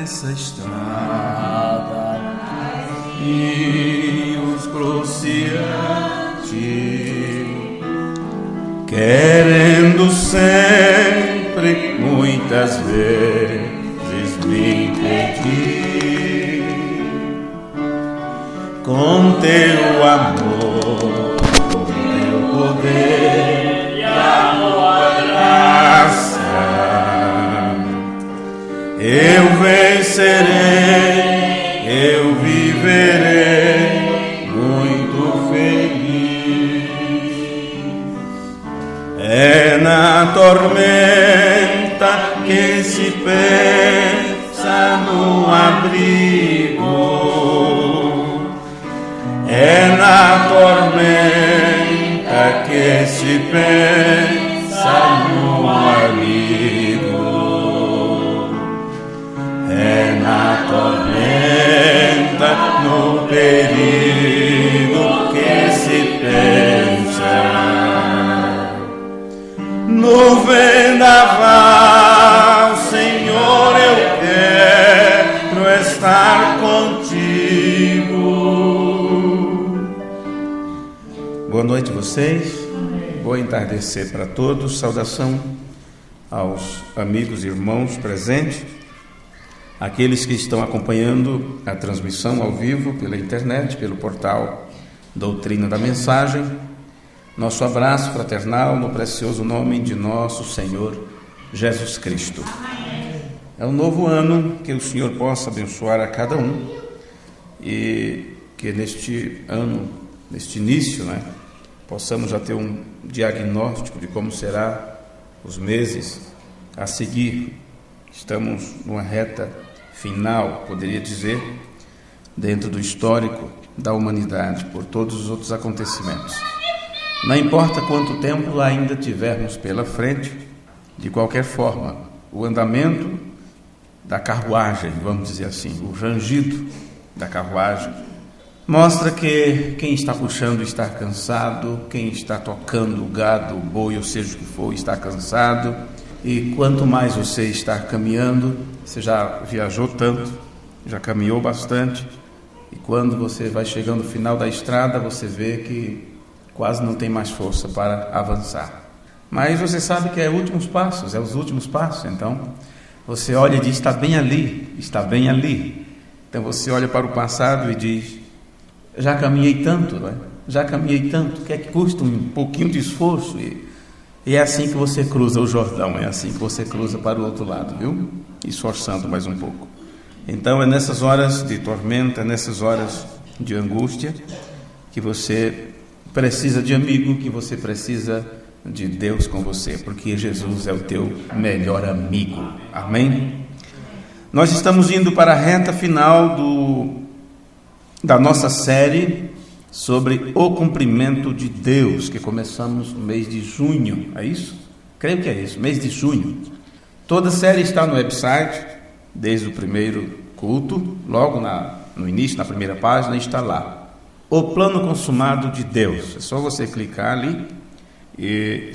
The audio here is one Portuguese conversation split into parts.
nessa estrada e os cruciantes, querendo sempre, muitas vezes me impedir, com teu amor, com teu poder e a tua graça, eu vencerei, eu viverei muito feliz. É na tormenta que se pensa no abrigo, é na tormenta que se pensa no amigo, é na tormenta, no perigo que se pensa. No vendaval, Senhor, eu quero estar contigo. Boa noite vocês, bom entardecer para todos, saudação aos amigos e irmãos presentes, aqueles que estão acompanhando a transmissão ao vivo pela internet, pelo portal Doutrina da Mensagem. Nosso abraço fraternal no precioso nome de nosso Senhor Jesus Cristo. É um novo ano, que o Senhor possa abençoar a cada um e que neste ano, neste início, possamos já ter um diagnóstico de como será os meses a seguir. Estamos numa reta final, poderia dizer, dentro do histórico da humanidade, por todos os outros acontecimentos. Não importa quanto tempo ainda tivermos pela frente, de qualquer forma, o andamento da carruagem, vamos dizer assim, o rangido da carruagem, mostra que quem está puxando está cansado, quem está tocando o gado, o boi, ou seja o que for, está cansado. E quanto mais você está caminhando, você já viajou tanto, já caminhou bastante, e quando você vai chegando no final da estrada, você vê que quase não tem mais força para avançar. Mas você sabe que é os últimos passos, então você olha e diz, está bem ali. Então você olha para o passado e diz, já caminhei tanto, o que é que custa um pouquinho de esforço? E é assim que você cruza o Jordão, é assim que você cruza para o outro lado, viu? Esforçando mais um pouco. Então é nessas horas de tormenta, nessas horas de angústia, que você precisa de amigo, que você precisa de Deus com você, porque Jesus é o teu melhor amigo. Amém? Nós estamos indo para a reta final da nossa série sobre o cumprimento de Deus, que começamos no mês de junho, é isso? Creio que é isso, mês de junho. Toda a série está no website, desde o primeiro culto, logo no início, na primeira página, está lá. O plano consumado de Deus. É só você clicar ali e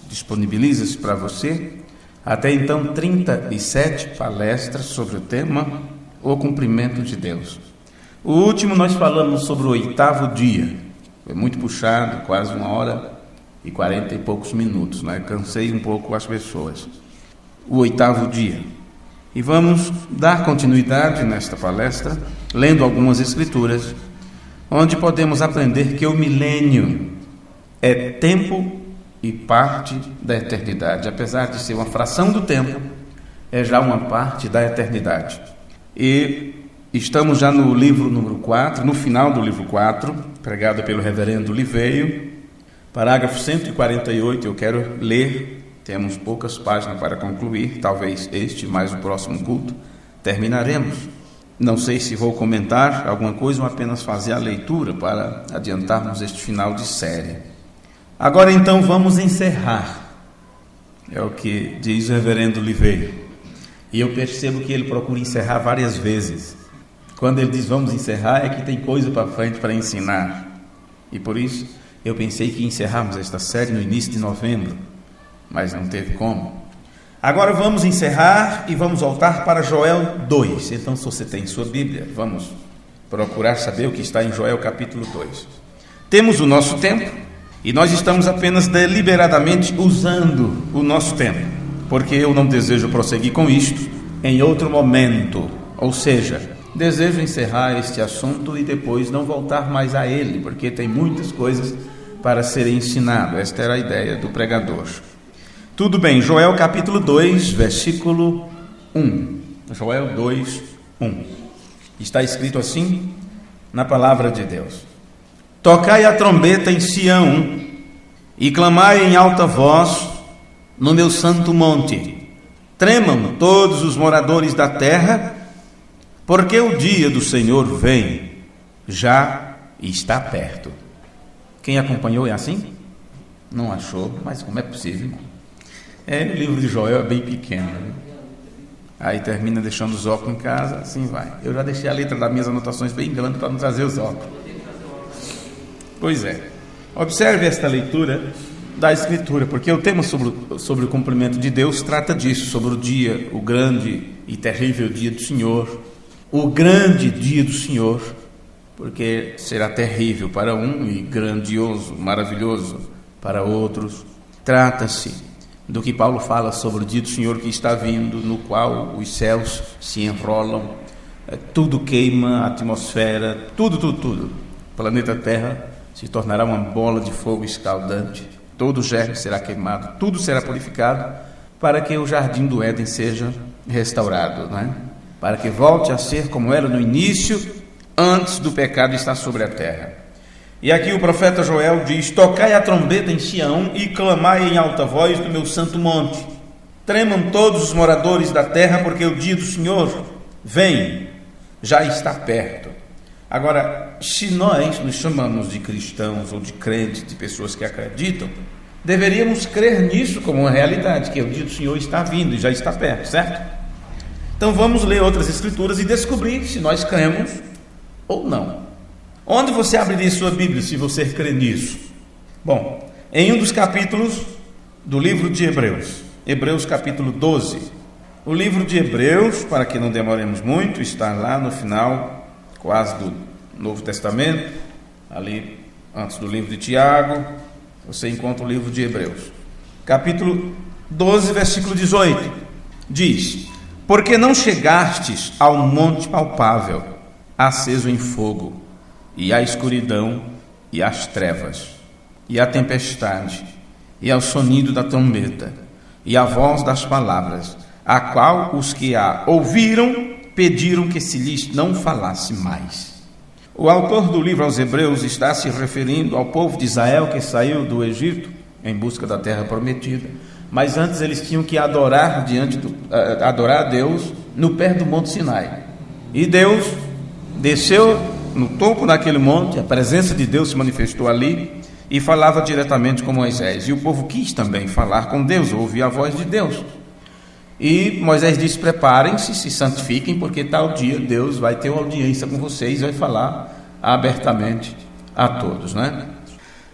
disponibiliza-se para você. Até então, 37 palestras sobre o tema o cumprimento de Deus. O último nós falamos sobre o 8º dia. Foi muito puxado, quase 1h e 40 e poucos minutos, Cansei um pouco as pessoas. O 8º dia. E vamos dar continuidade nesta palestra, lendo algumas escrituras, onde podemos aprender que o milênio é tempo e parte da eternidade. Apesar de ser uma fração do tempo, é já uma parte da eternidade. E estamos já no livro número 4, no final do livro 4, pregado pelo reverendo Liveio, parágrafo 148, eu quero ler, temos poucas páginas para concluir, talvez este mais o próximo culto, terminaremos. Não sei se vou comentar alguma coisa ou apenas fazer a leitura para adiantarmos este final de série. Agora então vamos encerrar, é o que diz o reverendo Liveio, e eu percebo que ele procura encerrar várias vezes. Quando ele diz vamos encerrar, é que tem coisa para frente para ensinar. E por isso eu pensei que encerrarmos esta série no início de novembro, mas não teve como. Agora vamos encerrar e vamos voltar para Joel 2. Então, se você tem sua Bíblia, vamos procurar saber o que está em Joel capítulo 2. Temos o nosso tempo e nós estamos apenas deliberadamente usando o nosso tempo, porque eu não desejo prosseguir com isto em outro momento, ou seja, desejo encerrar este assunto e depois não voltar mais a ele, porque tem muitas coisas para serem ensinado. Esta era a ideia do pregador. Tudo bem, Joel capítulo 2, versículo 1. Joel 2, 1. Está escrito assim na palavra de Deus: Tocai a trombeta em Sião e clamai em alta voz no meu santo monte. Tremam todos os moradores da terra, porque o dia do Senhor vem, já está perto. Quem acompanhou é assim? Não achou, mas como é possível? O livro de Joel é bem pequeno, né? Aí termina deixando os óculos em casa, assim vai. Eu já deixei a letra das minhas anotações bem grande para não trazer os óculos. Pois é. Observe esta leitura da Escritura, porque o tema sobre o cumprimento de Deus trata disso, sobre o dia, o grande e terrível dia do Senhor. O grande dia do Senhor, porque será terrível para um e grandioso, maravilhoso para outros. Trata-se do que Paulo fala sobre o dia do Senhor que está vindo, no qual os céus se enrolam, tudo queima, a atmosfera, tudo. O planeta Terra se tornará uma bola de fogo escaldante, todo o germe será queimado, tudo será purificado, para que o jardim do Éden seja restaurado, não é? Para que volte a ser como era no início, antes do pecado estar sobre a terra. E aqui o profeta Joel diz: Tocai a trombeta em Sião e clamai em alta voz no meu santo monte. Tremam todos os moradores da terra, porque o dia do Senhor vem, já está perto. Agora, se nós nos chamamos de cristãos ou de crentes, de pessoas que acreditam, deveríamos crer nisso como uma realidade, que o dia do Senhor está vindo e já está perto, certo? Então vamos ler outras escrituras e descobrir se nós cremos ou não. Onde você abriria sua Bíblia se você crê nisso? Bom, em um dos capítulos do livro de Hebreus, Hebreus capítulo 12. O livro de Hebreus, para que não demoremos muito, está lá no final, quase do Novo Testamento, ali antes do livro de Tiago, você encontra o livro de Hebreus. Capítulo 12, versículo 18, diz: Porque não chegastes ao monte palpável, aceso em fogo, e à escuridão, e às trevas, e à tempestade, e ao sonido da trombeta, e à voz das palavras, a qual os que a ouviram pediram que se lhes não falasse mais. O autor do livro aos Hebreus está se referindo ao povo de Israel que saiu do Egito em busca da terra prometida, mas antes eles tinham que adorar a Deus no pé do Monte Sinai. E Deus desceu no topo daquele monte, a presença de Deus se manifestou ali e falava diretamente com Moisés. E o povo quis também falar com Deus, ouvir a voz de Deus. E Moisés disse: preparem-se, se santifiquem, porque tal dia Deus vai ter uma audiência com vocês, vai falar abertamente a todos, né?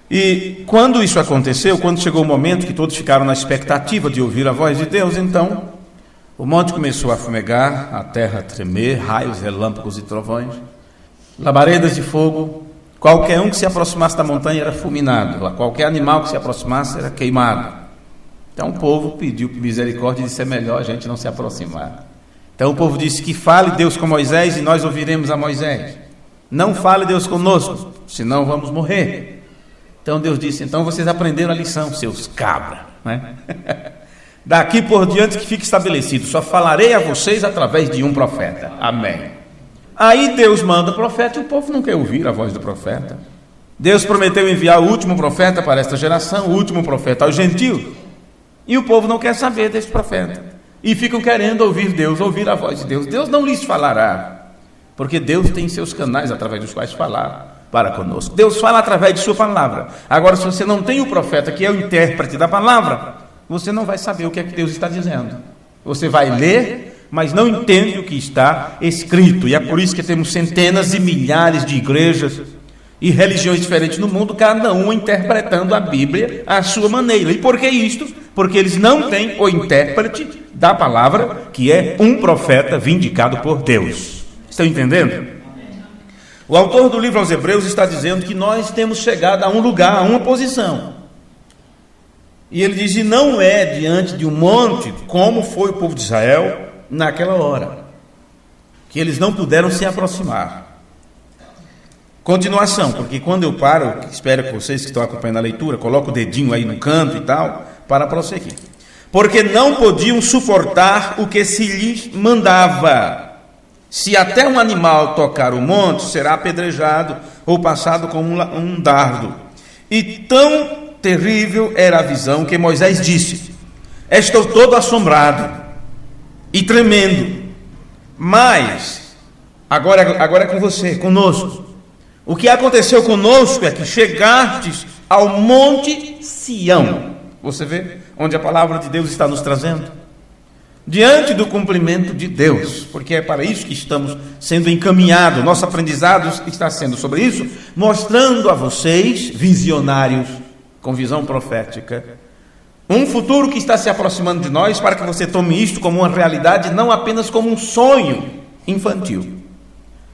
E quando isso aconteceu, quando chegou o momento que todos ficaram na expectativa de ouvir a voz de Deus, então o monte começou a fumegar, a terra a tremer, raios, relâmpagos e trovões, labaredas de fogo. Qualquer um que se aproximasse da montanha era fulminado, qualquer animal que se aproximasse era queimado. Então o povo pediu misericórdia e disse: é melhor a gente não se aproximar. Então o povo disse: que fale Deus com Moisés e nós ouviremos a Moisés. Não fale Deus conosco, senão vamos morrer. Então Deus disse: então vocês aprenderam a lição, seus cabra, né? Daqui por diante que fique estabelecido, só falarei a vocês através de um profeta. Amém. Aí Deus manda o profeta e o povo não quer ouvir a voz do profeta. Deus prometeu enviar o último profeta para esta geração, o último profeta aos gentios, e o povo não quer saber desse profeta, e ficam querendo ouvir Deus, ouvir a voz de Deus. Deus não lhes falará, porque Deus tem seus canais através dos quais falar para conosco. Deus fala através de sua palavra. Agora, se você não tem o profeta, que é o intérprete da palavra, você não vai saber o que é que Deus está dizendo. Você vai ler, mas não entende o que está escrito. E é por isso que temos centenas e milhares de igrejas e religiões diferentes no mundo, cada uma interpretando a Bíblia à sua maneira. E por que isto? porque eles não têm o intérprete da palavra, que é um profeta vindicado por Deus. Estão entendendo? O autor do livro aos Hebreus está dizendo que nós temos chegado a um lugar, a uma posição. E ele diz, e não é diante de um monte, como foi o povo de Israel naquela hora, que eles não puderam se aproximar. Continuação, porque quando eu paro, espero que vocês que estão acompanhando a leitura, coloquem o dedinho aí no canto e tal, para prosseguir. Porque não podiam suportar o que se lhes mandava. Se até um animal tocar o monte, será apedrejado ou passado com um dardo. E tão terrível era a visão que Moisés disse, estou todo assombrado e tremendo. Mas, agora é com você, conosco. O que aconteceu conosco é que chegastes ao monte Sião. Você vê onde a palavra de Deus está nos trazendo? Diante do cumprimento de Deus, porque é para isso que estamos sendo encaminhados. Nosso aprendizado está sendo sobre isso, mostrando a vocês, visionários, com visão profética, um futuro que está se aproximando de nós, para que você tome isto como uma realidade, não apenas como um sonho infantil,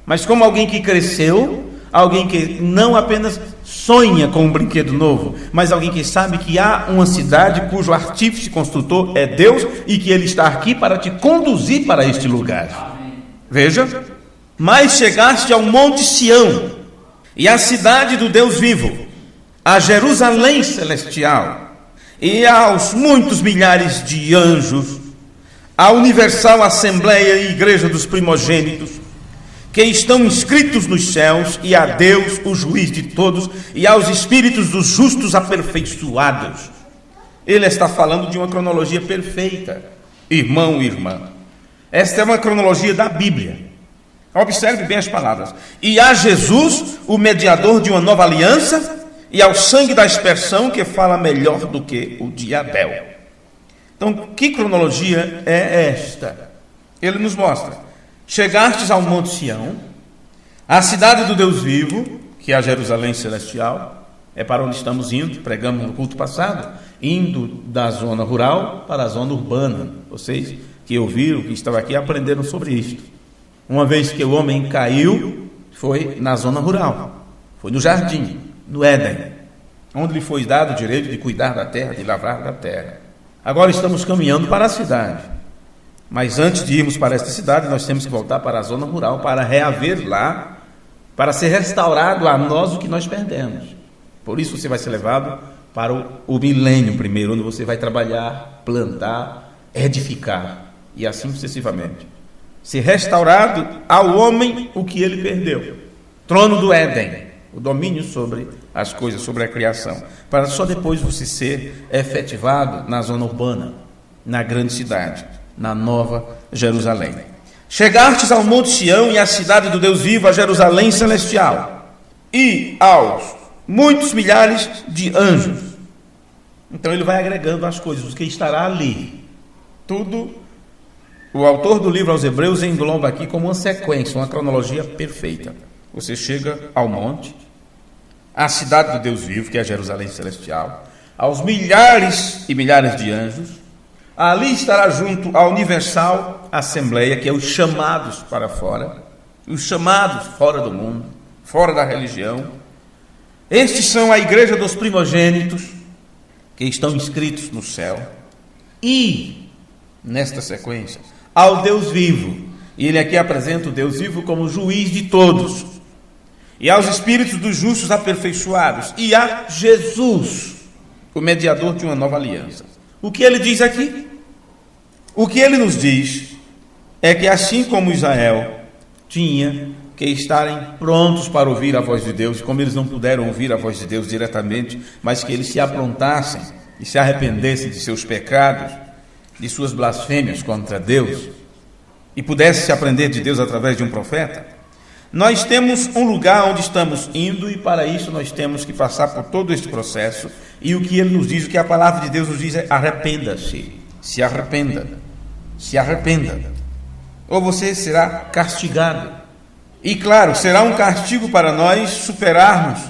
mas como alguém que cresceu, alguém que não apenas sonha com um brinquedo novo, mas alguém que sabe que há uma cidade cujo artífice construtor é Deus e que Ele está aqui para te conduzir para este lugar. Veja, mas chegaste ao monte Sião e à cidade do Deus vivo, a Jerusalém celestial e aos muitos milhares de anjos, à universal assembleia e igreja dos primogênitos, que estão inscritos nos céus, e a Deus, o juiz de todos, e aos espíritos dos justos aperfeiçoados. Ele está falando de uma cronologia perfeita, irmão e irmã. Esta é uma cronologia da Bíblia. Observe bem as palavras. E a Jesus, o mediador de uma nova aliança, e ao sangue da aspersão, que fala melhor do que o de Abel. Então, que cronologia é esta? Ele nos mostra. Chegastes ao monte Sião, a cidade do Deus vivo, que é a Jerusalém celestial, é para onde estamos indo, pregamos no culto passado, indo da zona rural para a zona urbana. Vocês que ouviram, que estavam aqui, aprenderam sobre isto. Uma vez que o homem caiu, foi na zona rural, foi no jardim, no Éden, onde lhe foi dado o direito de cuidar da terra, de lavrar da terra. Agora estamos caminhando para a cidade. Mas antes de irmos para esta cidade, nós temos que voltar para a zona rural, para reaver lá, para ser restaurado a nós o que nós perdemos. Por isso você vai ser levado para o milênio primeiro, onde você vai trabalhar, plantar, edificar, e assim sucessivamente. Ser restaurado ao homem o que ele perdeu. Trono do Éden, o domínio sobre as coisas, sobre a criação, para só depois você ser efetivado na zona urbana, na grande cidade, na nova Jerusalém. Chegastes ao monte Sião e à cidade do Deus vivo, a Jerusalém celestial, e aos muitos milhares de anjos. Então ele vai agregando as coisas, o que estará ali. Tudo, o autor do livro aos Hebreus engloba aqui como uma sequência, uma cronologia perfeita. Você chega ao monte, à cidade do Deus vivo, que é a Jerusalém celestial, aos milhares e milhares de anjos. Ali estará junto à universal assembleia, que é os chamados para fora, os chamados fora do mundo, fora da religião. Estes são a igreja dos primogênitos, que estão inscritos no céu. E, nesta sequência, ao Deus vivo. E ele aqui apresenta o Deus vivo como juiz de todos. E aos espíritos dos justos aperfeiçoados. E a Jesus, o mediador de uma nova aliança. O que ele diz aqui? O que ele nos diz é que assim como Israel tinha que estarem prontos para ouvir a voz de Deus, como eles não puderam ouvir a voz de Deus diretamente, mas que eles se aprontassem e se arrependessem de seus pecados, de suas blasfêmias contra Deus, e pudessem se aprender de Deus através de um profeta, nós temos um lugar onde estamos indo, e para isso nós temos que passar por todo este processo. E o que ele nos diz, o que a palavra de Deus nos diz é: arrependa-se, se arrependa, se arrependa, ou você será castigado. E claro, será um castigo para nós superarmos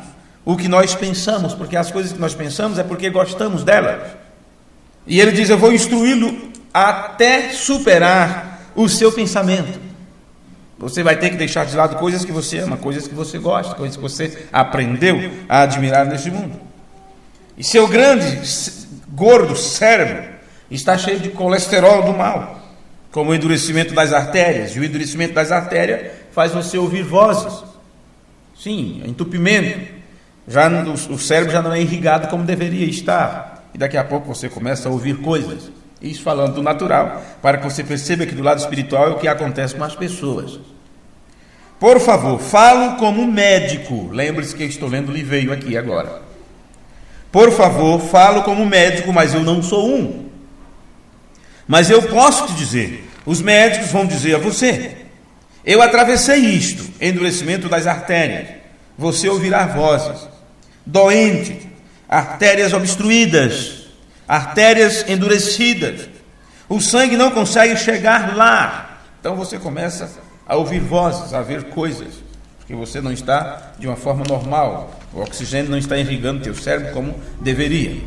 o que nós pensamos, porque as coisas que nós pensamos é porque gostamos delas. E ele diz: eu vou instruí-lo até superar o seu pensamento. Você vai ter que deixar de lado coisas que você ama, coisas que você gosta, coisas que você aprendeu a admirar neste mundo. E seu grande, gordo cérebro está cheio de colesterol do mal, como o endurecimento das artérias. E o endurecimento das artérias faz você ouvir vozes. Sim, entupimento. O cérebro já não é irrigado como deveria estar. E daqui a pouco você começa a ouvir coisas. Isso falando do natural, para que você perceba que do lado espiritual é o que acontece com as pessoas. Por favor, falo como médico. Lembre-se que eu estou lendo Liveio aqui agora. Por favor, falo como médico, mas eu não sou um. Mas eu posso te dizer, os médicos vão dizer a você: eu atravessei isto, endurecimento das artérias. Você ouvirá vozes. Doente, artérias obstruídas, artérias endurecidas. O sangue não consegue chegar lá. Então você começa a ouvir vozes, a ver coisas, porque você não está de uma forma normal. O oxigênio não está irrigando teu cérebro como deveria.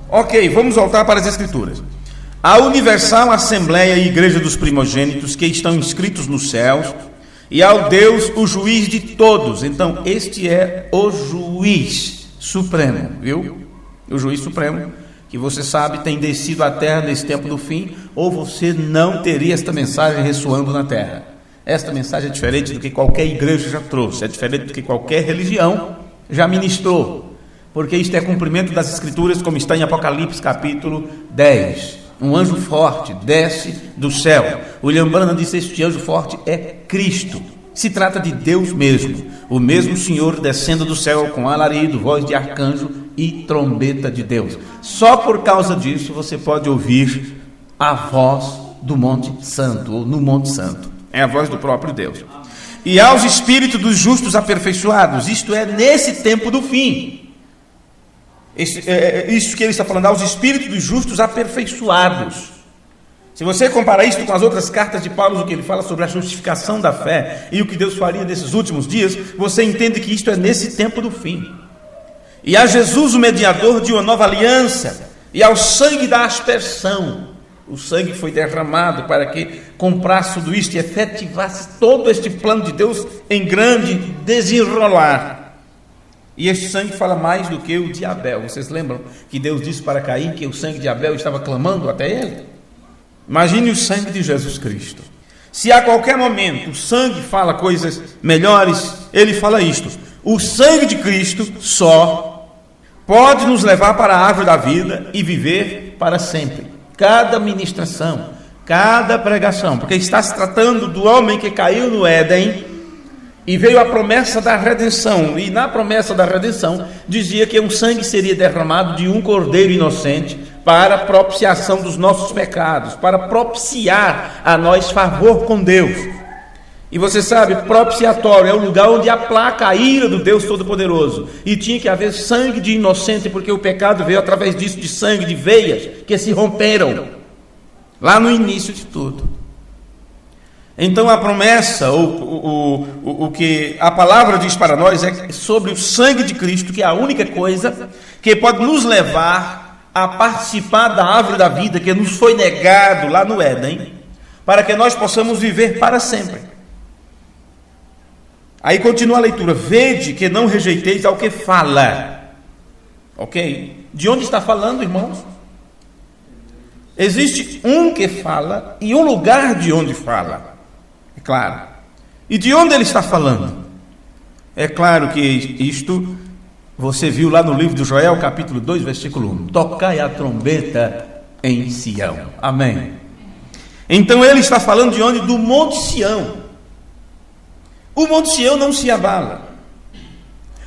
Ok, vamos voltar para as Escrituras. A Universal Assembleia e Igreja dos Primogênitos, que estão inscritos nos céus, e ao Deus, o juiz de todos. Então, este é o juiz supremo, viu? O juiz supremo, que você sabe tem descido à terra nesse tempo do fim, ou você não teria esta mensagem ressoando na terra. Esta mensagem é diferente do que qualquer igreja já trouxe, é diferente do que qualquer religião já ministrou, porque isto é cumprimento das Escrituras, como está em Apocalipse capítulo 10. Um anjo forte desce do céu. William Branham disse: este anjo forte é Cristo. Se trata de Deus mesmo, o mesmo Senhor descendo do céu com alarido, voz de arcanjo e trombeta de Deus. Só por causa disso você pode ouvir a voz do Monte Santo, ou no Monte Santo. É a voz do próprio Deus. E aos espíritos dos justos aperfeiçoados, isto é, nesse tempo do fim. Isso que ele está falando, aos espíritos dos justos aperfeiçoados. Se você comparar isto com as outras cartas de Paulo, o que ele fala sobre a justificação da fé e o que Deus faria nesses últimos dias, você entende que isto é nesse tempo do fim. E a Jesus, o mediador de uma nova aliança, e ao sangue da aspersão. O sangue foi derramado para que comprasse tudo isto e efetivasse todo este plano de Deus em grande desenrolar. E este sangue fala mais do que o de Abel. Vocês lembram que Deus disse para Caim que o sangue de Abel estava clamando até ele? Imagine o sangue de Jesus Cristo. Se a qualquer momento o sangue fala coisas melhores, ele fala isto: o sangue de Cristo só pode nos levar para a árvore da vida e viver para sempre. Cada ministração, cada pregação, porque está se tratando do homem que caiu no Éden e veio a promessa da redenção, e na promessa da redenção dizia que um sangue seria derramado de um cordeiro inocente para propiciação dos nossos pecados, para propiciar a nós favor com Deus. E você sabe, propiciatório é o lugar onde aplaca a ira do Deus Todo-Poderoso, e tinha que haver sangue de inocente, porque o pecado veio através disso, de sangue, de veias que se romperam lá no início de tudo. Então a promessa, o que a palavra diz para nós é sobre o sangue de Cristo, que é a única coisa que pode nos levar a participar da árvore da vida que nos foi negado lá no Éden, para que nós possamos viver para sempre. Aí continua a leitura: vede que não rejeiteis ao que fala. Ok? De onde está falando, irmãos? Existe um que fala e um lugar de onde fala. É claro. E de onde ele está falando? É claro que isto você viu lá no livro de Joel, capítulo 2, versículo 1. Tocai a trombeta em Sião. Amém. Então ele está falando de onde? Do Monte Sião. O Monte Sião não se abala.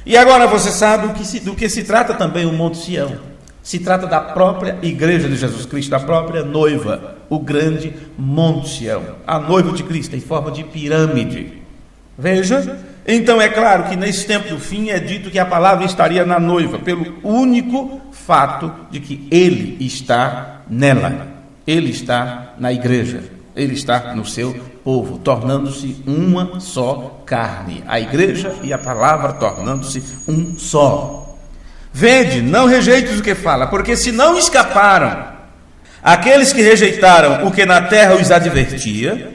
E agora você sabe do que se trata também o Monte Sião. Se trata da própria igreja de Jesus Cristo, da própria noiva, o grande Monte Sião, a noiva de Cristo em forma de pirâmide. Veja, então é claro que nesse tempo do fim é dito que a palavra estaria na noiva, pelo único fato de que ele está nela, ele está na igreja, ele está no seu povo, tornando-se uma só carne, a igreja e a palavra tornando-se um só. Vede, não rejeites o que fala, porque se não escaparam aqueles que rejeitaram o que na terra os advertia,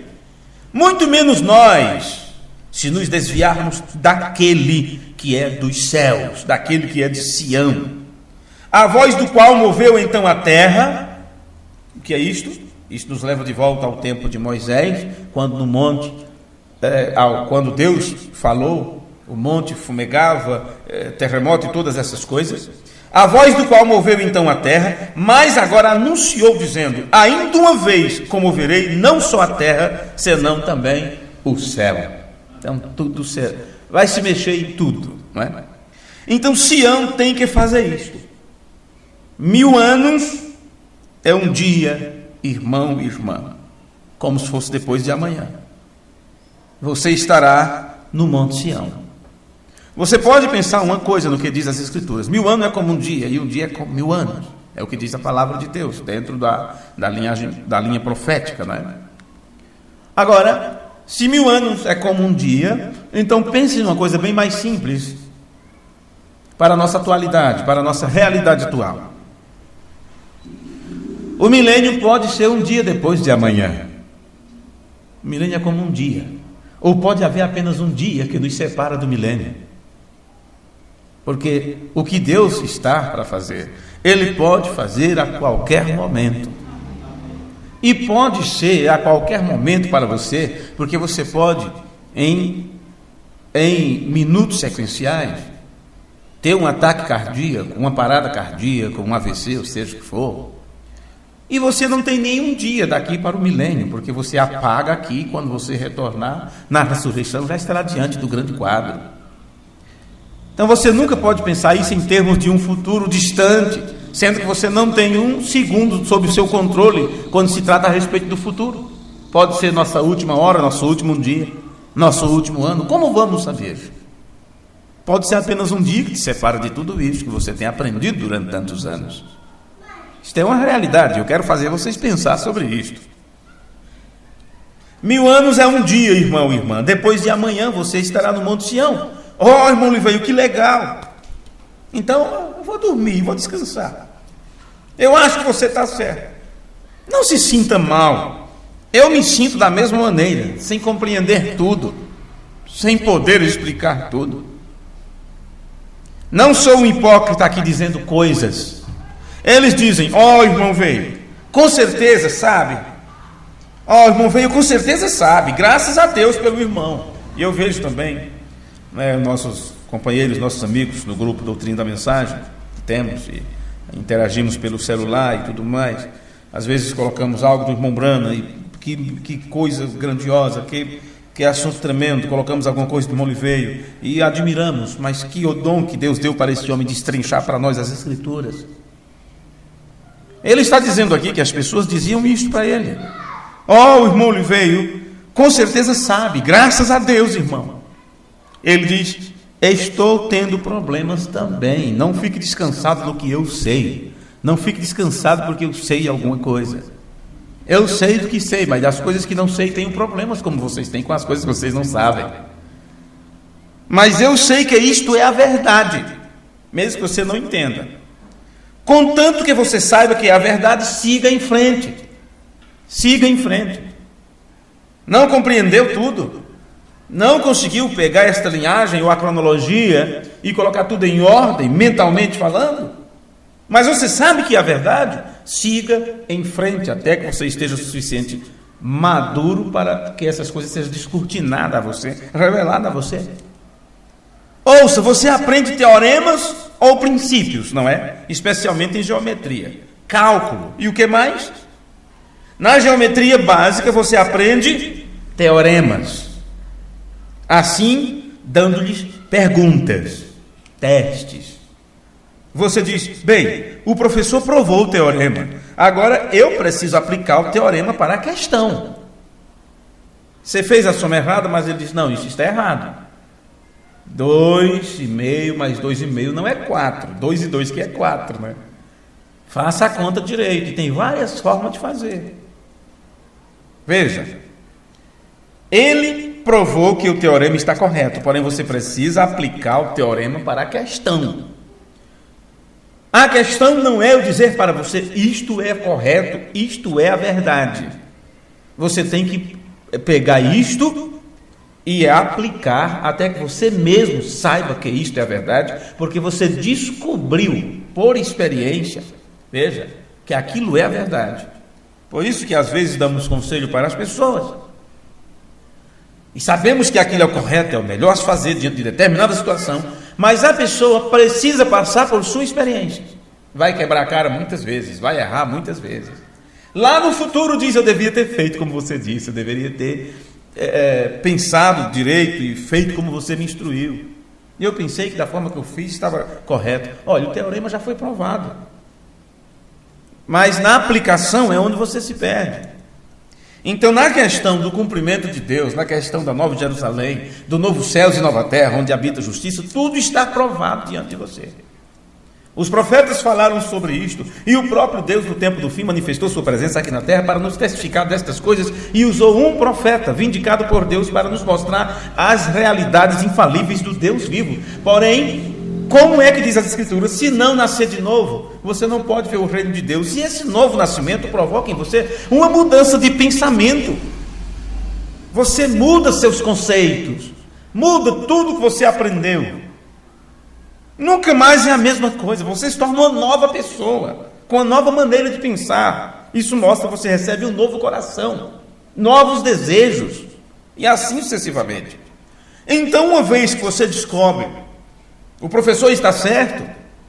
muito menos nós, se nos desviarmos daquele que é dos céus, daquele que é de Sião, a voz do qual moveu então a terra. O que é isto? Isto nos leva de volta ao tempo de Moisés, quando no monte, quando Deus falou, o monte fumegava, terremoto e todas essas coisas. A voz do qual moveu então a terra, mas agora anunciou dizendo: ainda uma vez comoverei não só a terra, senão também o céu. Então tudo vai se mexer em tudo, não é? Então Sião tem que fazer isto. 1000 anos é um dia, irmão e irmã, como se fosse depois de amanhã. Você estará no Monte Sião. Você pode pensar uma coisa no que diz as Escrituras: 1000 anos é como um dia, e um dia é como 1000 anos. É o que diz a palavra de Deus, dentro da linha profética, não é? Agora, se 1000 anos é como um dia, então pense numa coisa bem mais simples para a nossa atualidade, para a nossa realidade atual. O milênio pode ser um dia depois de amanhã. O milênio é como um dia. Ou pode haver apenas um dia que nos separa do milênio. Porque o que Deus está para fazer, Ele pode fazer a qualquer momento. E pode ser a qualquer momento para você, porque você pode, em minutos sequenciais, ter um ataque cardíaco, uma parada cardíaca, um AVC, ou seja o que for. E você não tem nenhum dia daqui para o milênio, porque você apaga aqui, quando você retornar na ressurreição, já estará diante do grande quadro. Então você nunca pode pensar isso em termos de um futuro distante, sendo que você não tem um segundo sob o seu controle quando se trata a respeito do futuro. Pode ser nossa última hora, nosso último dia, nosso último ano. Como vamos saber? Pode ser apenas um dia que te separa de tudo isso que você tem aprendido durante tantos anos. Isto é uma realidade, eu quero fazer vocês pensar sobre isto. 1000 anos é um dia, irmão e irmã. Depois de amanhã você estará no Monte Sião. Oh, irmão Liveio, que legal! Então eu vou dormir, vou descansar. Eu acho que você está certo. Não se sinta mal. Eu me sinto da mesma maneira, sem compreender tudo, sem poder explicar tudo. Não sou um hipócrita aqui dizendo coisas. Eles dizem: ó, irmão Veio, com certeza sabe. Ó, irmão Veio, com certeza sabe. Graças a Deus pelo irmão. E eu vejo também, nossos companheiros, nossos amigos no grupo Doutrina da Mensagem, que temos e interagimos pelo celular e tudo mais. Às vezes colocamos algo do irmão Brana, e que coisa grandiosa, que assunto tremendo. Colocamos alguma coisa do irmão Liveio e admiramos, mas que dom que Deus deu para esse homem destrinchar para nós as Escrituras. Ele está dizendo aqui que as pessoas diziam isto para ele: ó, o irmão Liveio com certeza sabe, graças a Deus, irmão. Ele diz: estou tendo problemas também. Não fique descansado no que eu sei. Não fique descansado porque eu sei alguma coisa. Eu sei do que sei, mas das coisas que não sei tenho problemas, como vocês têm com as coisas que vocês não sabem. Mas eu sei que isto é a verdade, mesmo que você não entenda. Contanto que você saiba que é a verdade, siga em frente. Siga em frente. Não compreendeu tudo? Não conseguiu pegar esta linhagem ou a cronologia e colocar tudo em ordem, mentalmente falando? Mas você sabe que é a verdade? Siga em frente até que você esteja suficiente maduro para que essas coisas sejam descortinadas a você, reveladas a você. Ouça, você aprende teoremas ou princípios, não é? Especialmente em geometria, cálculo. E o que mais? Na geometria básica você aprende teoremas. Assim, dando-lhes perguntas, testes. Você diz: bem, o professor provou o teorema, agora eu preciso aplicar o teorema para a questão. Você fez a soma errada, mas ele diz: não, isso está errado. 2,5 mais 2,5 não é 4. 2 e 2 que é 4, né? Faça a conta direito. E tem várias formas de fazer. Veja. Ele provou que o teorema está correto, porém você precisa aplicar o teorema para a questão. A questão não é eu dizer para você, isto é correto, isto é a verdade. Você tem que pegar isto e aplicar até que você mesmo saiba que isto é a verdade, porque você descobriu por experiência, veja, que aquilo é a verdade. Por isso que às vezes damos conselho para as pessoas. E sabemos que aquilo é o correto, é o melhor a se fazer diante de determinada situação, mas a pessoa precisa passar por sua experiência. Vai quebrar a cara muitas vezes, vai errar muitas vezes. Lá no futuro diz, eu devia ter feito como você disse, eu deveria ter pensado direito e feito como você me instruiu. E eu pensei que da forma que eu fiz estava correto. Olha, o teorema já foi provado. Mas na aplicação é onde você se perde. Então, na questão do cumprimento de Deus, na questão da Nova Jerusalém, do novo céus e nova terra, onde habita a justiça, tudo está provado diante de você. Os profetas falaram sobre isto, e o próprio Deus, no tempo do fim, manifestou sua presença aqui na terra para nos testificar destas coisas, e usou um profeta, vindicado por Deus, para nos mostrar as realidades infalíveis do Deus vivo. Porém, como é que diz as Escrituras? Se não nascer de novo, você não pode ver o reino de Deus. E esse novo nascimento provoca em você uma mudança de pensamento. Você muda seus conceitos, muda tudo que você aprendeu. Nunca mais é a mesma coisa. Você se torna uma nova pessoa, com uma nova maneira de pensar. Isso mostra que você recebe um novo coração, novos desejos, e assim sucessivamente. Então, uma vez que você descobre, o professor está certo,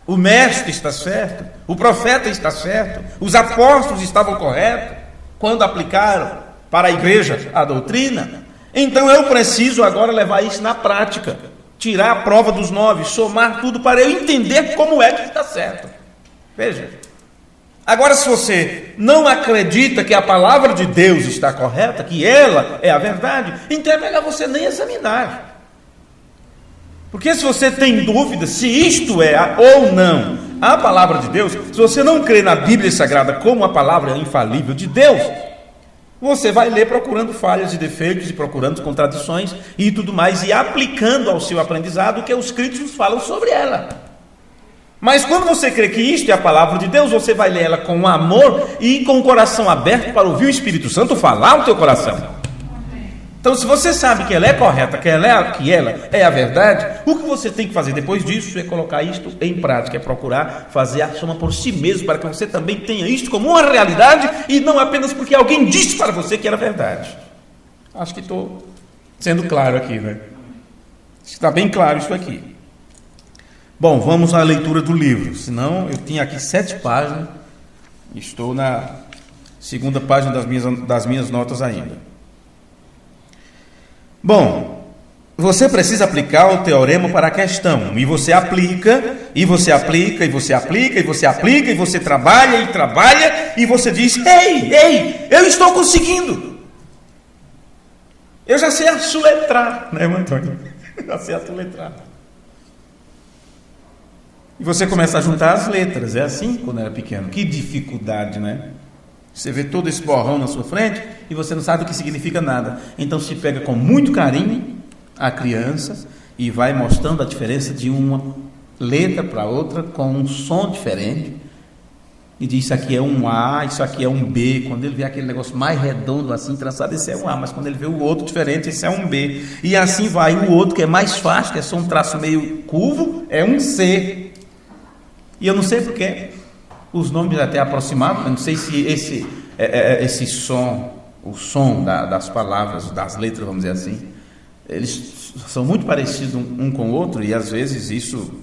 o mestre está certo, o profeta está certo, os apóstolos estavam corretos quando aplicaram para a igreja a doutrina, então eu preciso agora levar isso na prática, tirar a prova dos 9, somar tudo para eu entender como é que está certo. Veja, agora se você não acredita que a palavra de Deus está correta, que ela é a verdade, então é melhor você nem examinar. Porque se você tem dúvida se isto é ou não a palavra de Deus, se você não crê na Bíblia Sagrada como a palavra infalível de Deus, você vai ler procurando falhas e defeitos e procurando contradições e tudo mais, e aplicando ao seu aprendizado o que os críticos falam sobre ela. Mas quando você crê que isto é a palavra de Deus, você vai ler ela com amor e com o coração aberto para ouvir o Espírito Santo falar no teu coração. Então, se você sabe que ela é correta, que ela é a verdade, o que você tem que fazer depois disso é colocar isto em prática, é procurar fazer a soma por si mesmo, para que você também tenha isto como uma realidade, e não apenas porque alguém disse para você que era verdade. Acho que estou sendo claro aqui, né? Está bem claro isso aqui. Bom, vamos à leitura do livro, senão eu tinha aqui 7 páginas, estou na segunda página das minhas notas ainda. Bom, você precisa aplicar o teorema para a questão, e você aplica, e você aplica, e você aplica, e você aplica, e você trabalha, e você diz, ei, eu estou conseguindo. Eu já sei assoletrar, né, irmão Antônio? Já sei assoletrar. E você começa a juntar as letras, é assim quando era pequeno. Que dificuldade, né? Você vê todo esse borrão na sua frente e você não sabe o que significa nada. Então se pega com muito carinho a criança e vai mostrando a diferença de uma letra para outra com um som diferente. E diz, isso aqui é um A, isso aqui é um B. Quando ele vê aquele negócio mais redondo assim, traçado, esse é um A. Mas quando ele vê o outro diferente, esse é um B. E assim vai. O outro que é mais fácil, que é só um traço meio curvo, é um C. E eu não sei porquê. Os nomes até aproximados, eu não sei se esse som, o som das palavras, das letras, vamos dizer assim, eles são muito parecidos um com o outro, e às vezes isso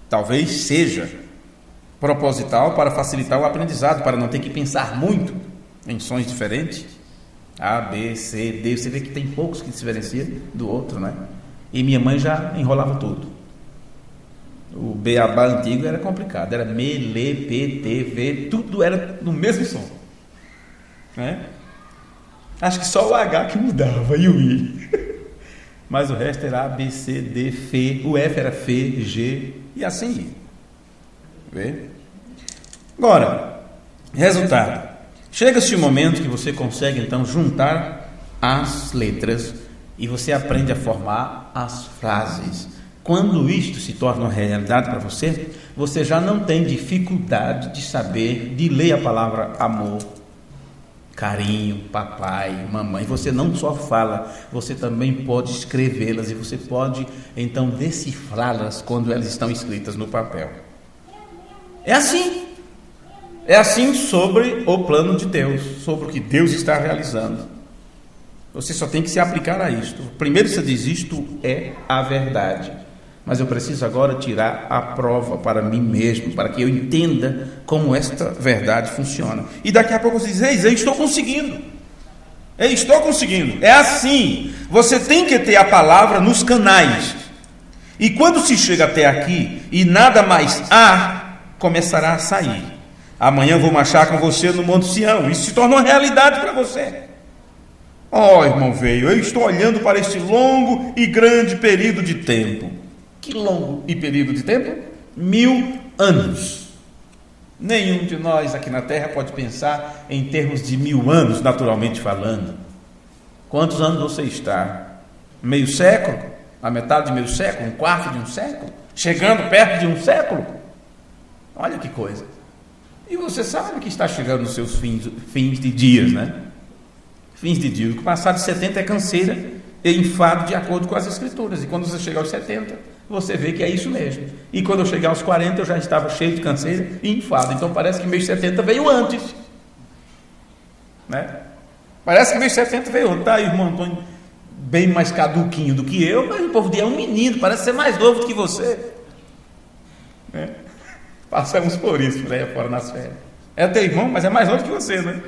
talvez seja proposital para facilitar o aprendizado, para não ter que pensar muito em sons diferentes, A, B, C, D, você vê que tem poucos que se diferenciam do outro, né? E minha mãe já enrolava tudo. O beabá antigo era complicado, era me, lê, p, t, v, tudo era no mesmo som, né? Acho que só o H que mudava e o I, mas o resto era A, B, C, D, F, o F era F, G e assim. Vê? Agora, resultado: chega-se um momento que você consegue então juntar as letras e você aprende a formar as frases. Quando isto se torna uma realidade para você, você já não tem dificuldade de saber, de ler a palavra amor, carinho, papai, mamãe. Você não só fala, você também pode escrevê-las e você pode então decifrá-las quando elas estão escritas no papel. É assim sobre o plano de Deus, sobre o que Deus está realizando. Você só tem que se aplicar a isto. Primeiro você diz, isto é a verdade, mas eu preciso agora tirar a prova para mim mesmo, para que eu entenda como esta verdade funciona. E daqui a pouco você diz, eu estou conseguindo. É assim. Você tem que ter a palavra nos canais. E quando se chega até aqui e nada mais há, começará a sair. Amanhã vou marchar com você no Monte Sião. Isso se torna uma realidade para você. Irmão Veio, eu estou olhando para este longo e grande período de tempo. Que longo e período de tempo? 1000 anos. Nenhum de nós aqui na Terra pode pensar em termos de 1000 anos, naturalmente falando. Quantos anos você está? Meio século? A metade de meio século? Um quarto de um século? Chegando perto de um século? Olha que coisa. E você sabe que está chegando nos seus fins de dias, né? Fins de dias. O passado de 70 é canseira e enfado de acordo com as Escrituras. E quando você chegar aos 70, você vê que é isso mesmo. E quando eu chegar aos 40, eu já estava cheio de canseira e enfado. Então parece que mês 70 veio antes. Né? Parece que mês 70 veio antes. Tá, irmão Antônio, bem mais caduquinho do que eu, mas o povo é um menino, parece ser mais novo do que você. Né? Passamos por isso, por aí fora nas férias. É teu irmão, mas é mais novo que você, né?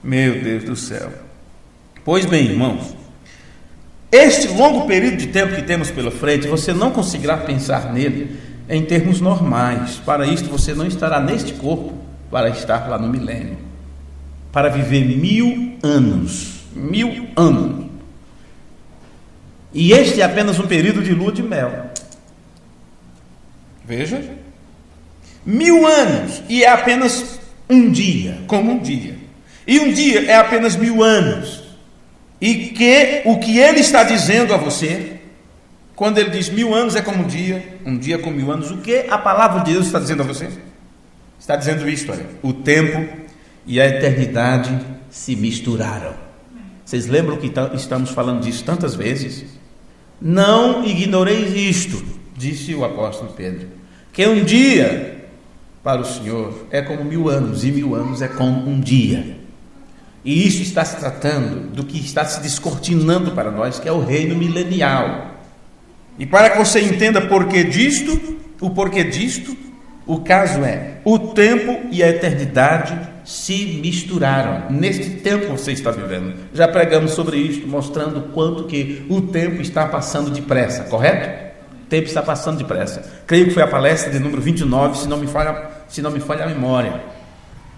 Meu Deus do céu. Pois bem, irmãos, este longo período de tempo que temos pela frente, você não conseguirá pensar nele em termos normais. Para isto, você não estará neste corpo para estar lá no milênio, para viver 1000 anos. 1000 anos. E este é apenas um período de lua de mel. Veja, 1000 anos, e é apenas um dia, como um dia. E um dia é apenas 1000 anos. E o que ele está dizendo a você, quando ele diz 1000 anos é como um dia como 1000 anos, o que a palavra de Deus está dizendo a você? Está dizendo isto, olha, o tempo e a eternidade se misturaram. Vocês lembram que estamos falando disso tantas vezes? Não ignoreis isto, disse o apóstolo Pedro, que um dia para o Senhor é como 1000 anos, e 1000 anos é como um dia. E isso está se tratando do que está se descortinando para nós, que é o reino milenial. E para que você entenda o porquê disto, o caso é, o tempo e a eternidade se misturaram. Neste tempo você está vivendo. Já pregamos sobre isto, mostrando quanto que o tempo está passando depressa, correto? O tempo está passando depressa. Creio que foi a palestra de número 29, se não me falha a memória.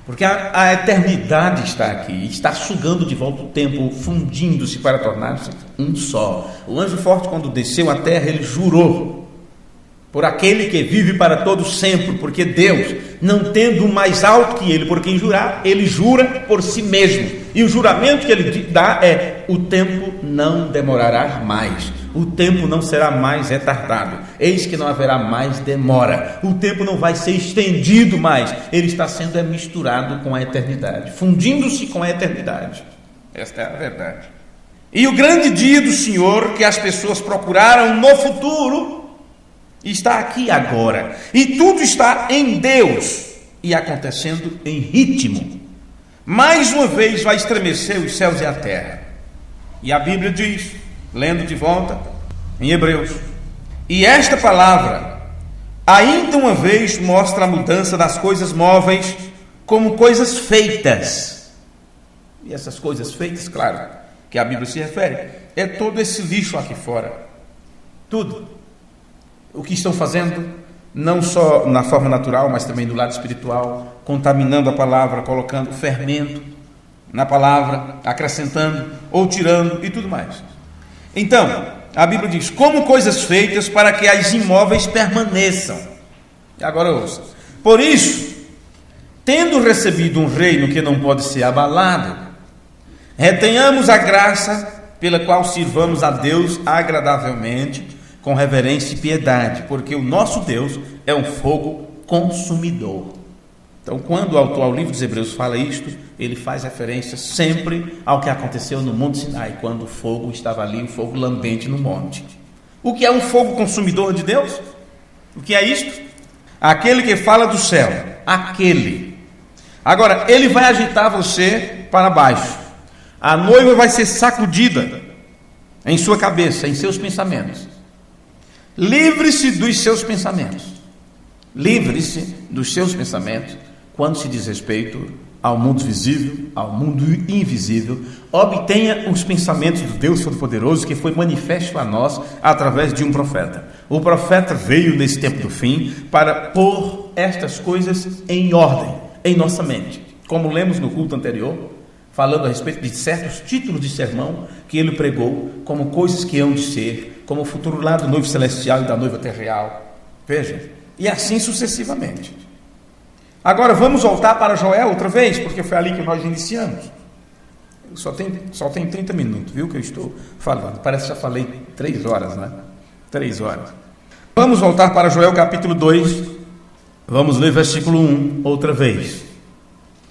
Porque a eternidade está aqui, está sugando de volta o tempo, fundindo-se para tornar-se um só. O anjo forte, quando desceu à terra, ele jurou por aquele que vive para todo sempre, porque Deus, não tendo um mais alto que ele por quem jurar, ele jura por si mesmo. E o juramento que ele dá é: o tempo não demorará mais, o tempo não será mais retardado, eis que não haverá mais demora, o tempo não vai ser estendido mais, ele está sendo misturado com a eternidade, fundindo-se com a eternidade. Esta é a verdade. E o grande dia do Senhor, que as pessoas procuraram no futuro, está aqui agora, e tudo está em Deus e acontecendo em ritmo. Mais uma vez vai estremecer os céus e a terra. E a Bíblia diz, lendo de volta em Hebreus, e esta palavra ainda uma vez mostra a mudança das coisas móveis como coisas feitas. E essas coisas feitas, claro, que a Bíblia se refere, é todo esse lixo aqui fora. Tudo. O que estão fazendo, não só na forma natural, mas também do lado espiritual, contaminando a palavra, colocando fermento na palavra, acrescentando ou tirando e tudo mais. Então, a Bíblia diz, como coisas feitas para que as imóveis permaneçam. E agora ouça. Por isso, tendo recebido um reino que não pode ser abalado, retenhamos a graça pela qual sirvamos a Deus agradavelmente, com reverência e piedade, porque o nosso Deus é um fogo consumidor. Então, quando o autor ao livro dos Hebreus fala isto, ele faz referência sempre ao que aconteceu no Monte Sinai, quando o fogo estava ali, o fogo lambente no monte. O que é um fogo consumidor de Deus? O que é isto? Aquele que fala do céu, aquele. Agora, ele vai agitar você para baixo. A noiva vai ser sacudida em sua cabeça, em seus pensamentos. Livre-se dos seus pensamentos. Livre-se dos seus pensamentos quando se diz respeito ao mundo visível, ao mundo invisível. Obtenha os pensamentos do Deus Todo-Poderoso que foi manifesto a nós através de um profeta. O profeta veio nesse tempo do fim para pôr estas coisas em ordem em nossa mente. Como lemos no culto anterior, falando a respeito de certos títulos de sermão que ele pregou como coisas que hão de ser, como o futuro lá do noivo celestial e da noiva terreal. Veja, e assim sucessivamente. Agora vamos voltar para Joel outra vez, porque foi ali que nós iniciamos. Só tem 30 minutos, viu, que eu estou falando. Parece que já falei 3 horas, né? 3 horas. Vamos voltar para Joel capítulo 2. Vamos ler versículo 1 outra vez.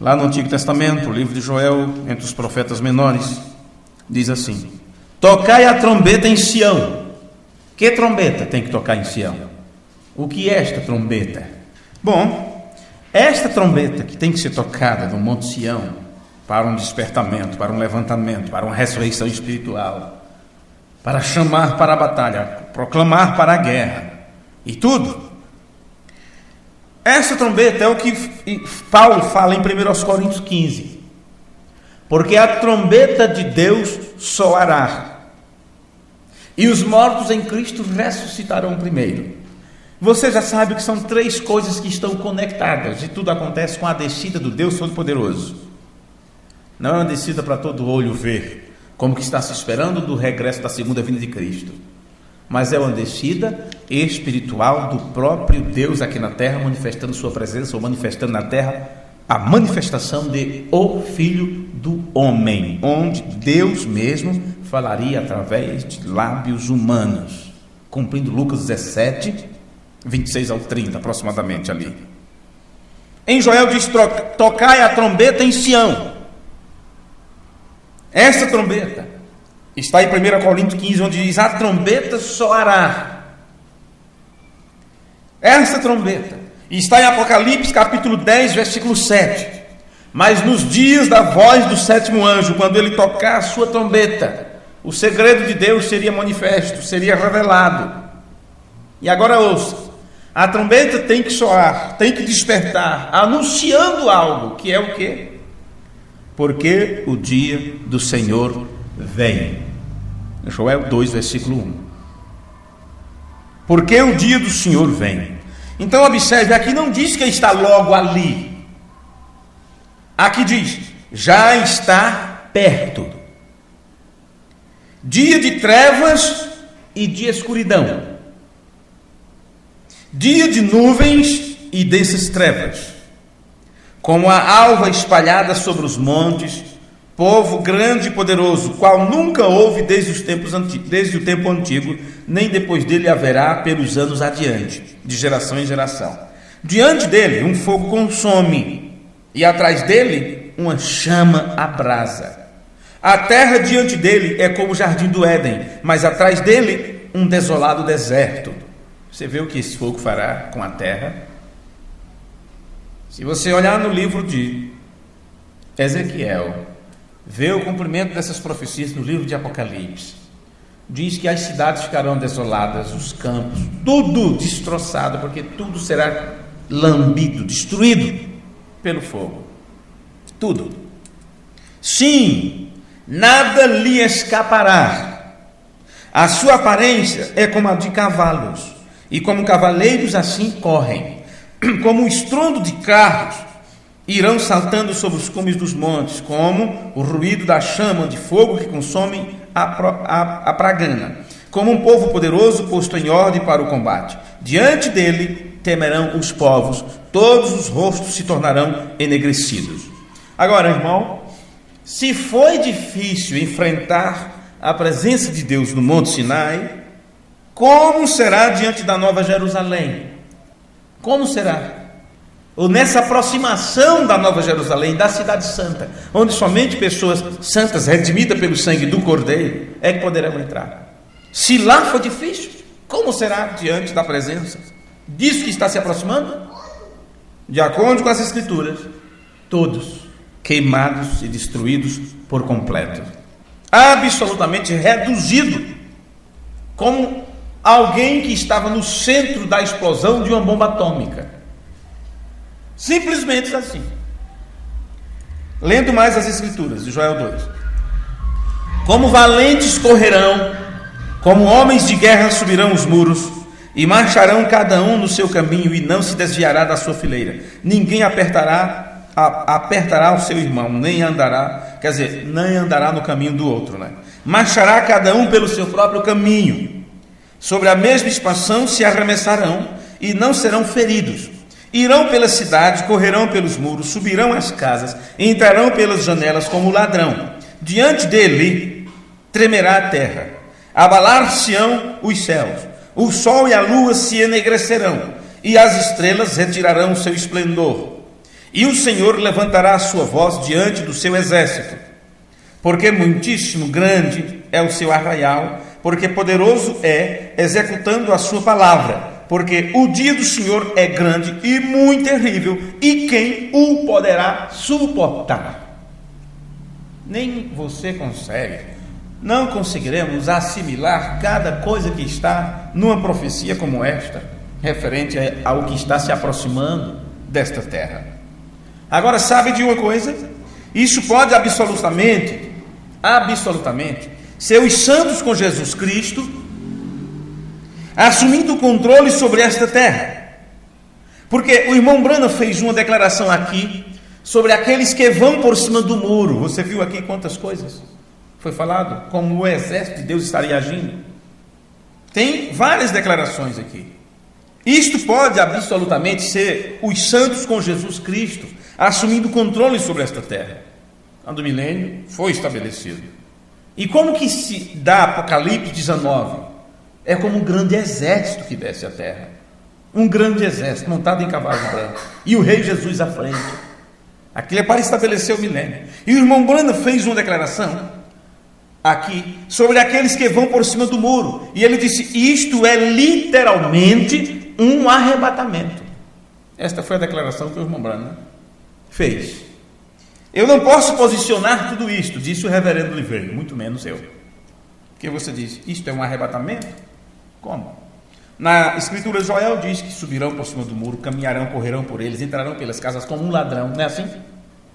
Lá no Antigo Testamento, o livro de Joel, entre os profetas menores, diz assim: tocai a trombeta em Sião. Que trombeta tem que tocar em Sião? O que é esta trombeta? Bom, esta trombeta que tem que ser tocada no Monte Sião, para um despertamento, para um levantamento, para uma ressurreição espiritual, para chamar para a batalha, proclamar para a guerra, e tudo. Essa trombeta é o que Paulo fala em 1 Coríntios 15. Porque a trombeta de Deus soará, e os mortos em Cristo ressuscitarão primeiro. Você já sabe que são 3 coisas que estão conectadas, e tudo acontece com a descida do Deus Todo-Poderoso. Não é uma descida para todo olho ver, como que está se esperando do regresso da segunda vinda de Cristo, mas é uma descida espiritual do próprio Deus aqui na terra, manifestando sua presença, ou manifestando na terra a manifestação de o Filho do Homem, onde Deus mesmo falaria através de lábios humanos, cumprindo Lucas 17, 26 ao 30 aproximadamente ali. Em Joel diz: tocai a trombeta em Sião. Essa trombeta está em 1 Coríntios 15, onde diz: a trombeta soará. Essa trombeta está em Apocalipse capítulo 10, versículo 7. Mas nos dias da voz do 7º anjo, quando ele tocar a sua trombeta, o segredo de Deus seria manifesto, seria revelado. E agora ouça: a trombeta tem que soar, tem que despertar, anunciando algo, que é o quê? Porque o dia do Senhor vem. Joel 2, versículo 1. Porque o dia do Senhor vem. Então observe, aqui não diz que está logo ali. Aqui diz: já está perto. Dia de trevas e de escuridão. Dia de nuvens e densas trevas, como a alva espalhada sobre os montes, povo grande e poderoso, qual nunca houve desde o tempo antigo, nem depois dele haverá pelos anos adiante, de geração em geração. Diante dele um fogo consome, e atrás dele uma chama abrasa. A terra diante dele é como o jardim do Éden, mas atrás dele um desolado deserto. Você vê o que esse fogo fará com a terra? Se você olhar no livro de Ezequiel, vê o cumprimento dessas profecias no livro de Apocalipse. Diz que as cidades ficarão desoladas, os campos, tudo destroçado, porque tudo será lambido, destruído pelo fogo. Tudo. Sim, nada lhe escapará. A sua aparência é como a de cavalos, e como cavaleiros assim correm, como o estrondo de carros, irão saltando sobre os cumes dos montes, como o ruído da chama de fogo que consome a pragana, como um povo poderoso posto em ordem para o combate. Diante dele temerão os povos, todos os rostos se tornarão enegrecidos. Agora, irmão, se foi difícil enfrentar a presença de Deus no Monte Sinai, como será diante da Nova Jerusalém? Como será? Ou nessa aproximação da Nova Jerusalém, da Cidade Santa, onde somente pessoas santas, redimidas pelo sangue do Cordeiro, é que poderão entrar. Se lá for difícil, como será diante da presença disso que está se aproximando? De acordo com as Escrituras, todos queimados e destruídos por completo, absolutamente reduzido, como alguém que estava no centro da explosão de uma bomba atômica. Simplesmente assim. Lendo mais as Escrituras, de Joel 2. Como valentes correrão, como homens de guerra subirão os muros, e marcharão cada um no seu caminho, e não se desviará da sua fileira. Ninguém apertará o seu irmão, nem andará no caminho do outro, né? Marchará cada um pelo seu próprio caminho. Sobre a mesma expansão se arremessarão, e não serão feridos. Irão pela cidade, correrão pelos muros, subirão as casas, entrarão pelas janelas como ladrão. Diante dele tremerá a terra, abalar-se-ão os céus, o sol e a lua se enegrecerão, e as estrelas retirarão o seu esplendor. E o Senhor levantará a sua voz diante do seu exército, porque muitíssimo grande é o seu arraial, porque poderoso é, executando a sua palavra. Porque o dia do Senhor é grande e muito terrível, e quem o poderá suportar? Nem você consegue. Não conseguiremos assimilar cada coisa que está numa profecia como esta, referente ao que está se aproximando desta terra. Agora, sabe de uma coisa? Isso pode absolutamente ser os santos com Jesus Cristo assumindo o controle sobre esta terra. Porque o irmão Branham fez uma declaração aqui sobre aqueles que vão por cima do muro. Você viu aqui quantas coisas foi falado? Como o exército de Deus estaria agindo. Tem várias declarações aqui. Isto pode absolutamente ser os santos com Jesus Cristo assumindo o controle sobre esta terra, quando o milênio foi estabelecido. E como que se dá Apocalipse 19? É como um grande exército que desce a terra. Um grande exército montado em cavalo branco. E o rei Jesus à frente. Aquilo é para estabelecer o milênio. E o irmão Branham fez uma declaração aqui sobre aqueles que vão por cima do muro. E ele disse: isto é literalmente um arrebatamento. Esta foi a declaração que o irmão Branham fez. Eu não posso posicionar tudo isto, disse o reverendo Oliveira, muito menos eu. Porque você diz, isto é um arrebatamento? Como? Na Escritura, Joel diz que subirão por cima do muro, caminharão, correrão por eles, entrarão pelas casas como um ladrão. Não é assim?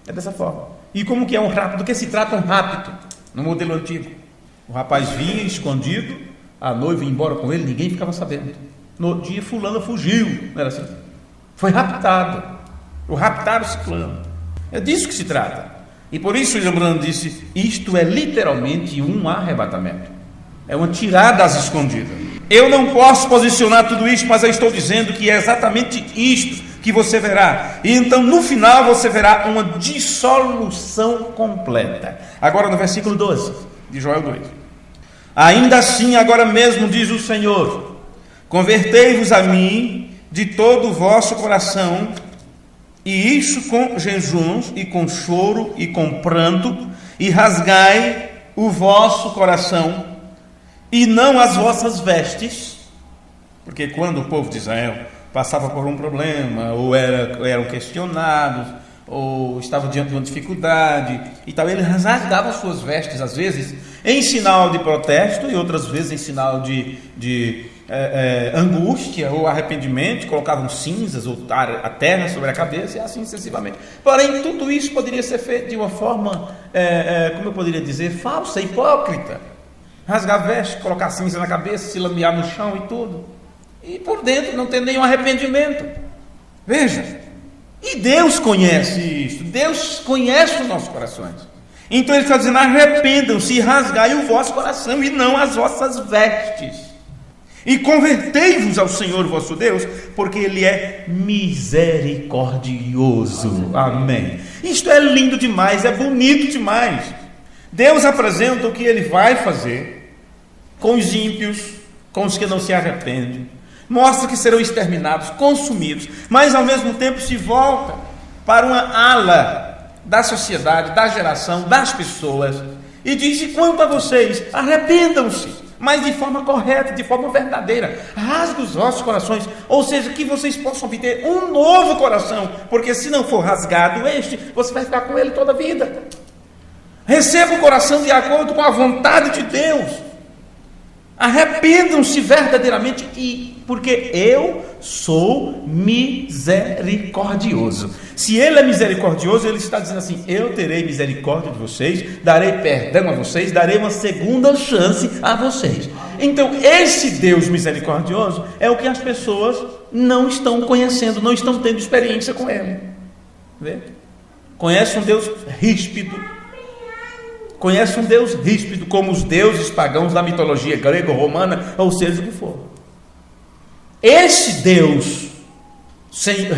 É dessa forma. E como que é um rapto? Do que se trata um rapto? No modelo antigo. O rapaz vinha escondido, a noiva ia embora com ele, ninguém ficava sabendo. No dia, fulano fugiu. Não era assim? Foi raptado. O raptaram ciclano. É disso que se trata. E por isso o Branham disse, isto é literalmente um arrebatamento. É uma tirada às escondidas. Eu não posso posicionar tudo isso, mas eu estou dizendo que é exatamente isto que você verá. E então no final você verá uma dissolução completa. Agora no versículo 12 de Joel 2. Ainda assim, agora mesmo diz o Senhor, convertei-vos a mim de todo o vosso coração, e isso com jejuns, e com choro, e com pranto, e rasgai o vosso coração, e não as vossas vestes, porque quando o povo de Israel passava por um problema, ou eram questionados, ou estavam diante de uma dificuldade, e tal, eles rasgavam suas vestes, às vezes, em sinal de protesto, e outras vezes em sinal de angústia ou arrependimento, colocavam cinzas ou a terra sobre a cabeça, e assim sucessivamente. Porém, tudo isso poderia ser feito de uma forma, como eu poderia dizer, falsa, hipócrita. Rasgar a veste, colocar cinza na cabeça, se lamear no chão e tudo, e por dentro não ter nenhum arrependimento. Veja, e Deus conhece isso, Deus conhece os nossos corações. Então ele está dizendo, arrependam-se e rasgai o vosso coração, e não as vossas vestes, e convertei-vos ao Senhor vosso Deus, porque Ele é misericordioso. Amém. Isto é lindo demais, é bonito demais. Deus apresenta o que Ele vai fazer com os ímpios, com os que não se arrependem. Mostra que serão exterminados, consumidos, mas ao mesmo tempo se volta para uma ala da sociedade, da geração, das pessoas, e diz: e quanto a vocês, arrependam-se, mas de forma correta, de forma verdadeira, rasgue os vossos corações, ou seja, que vocês possam obter um novo coração, porque se não for rasgado este, você vai ficar com ele toda a vida. Receba o coração de acordo com a vontade de Deus. Arrependam-se verdadeiramente, porque eu sou misericordioso. Se Ele é misericordioso, Ele está dizendo assim: eu terei misericórdia de vocês, darei perdão a vocês, darei uma segunda chance a vocês. Então, esse Deus misericordioso é o que as pessoas não estão conhecendo, não estão tendo experiência com Ele. Vê? Conhece um Deus ríspido, conhece um Deus ríspido, como os deuses pagãos da mitologia grego-romana, ou seja o que for. Esse Deus,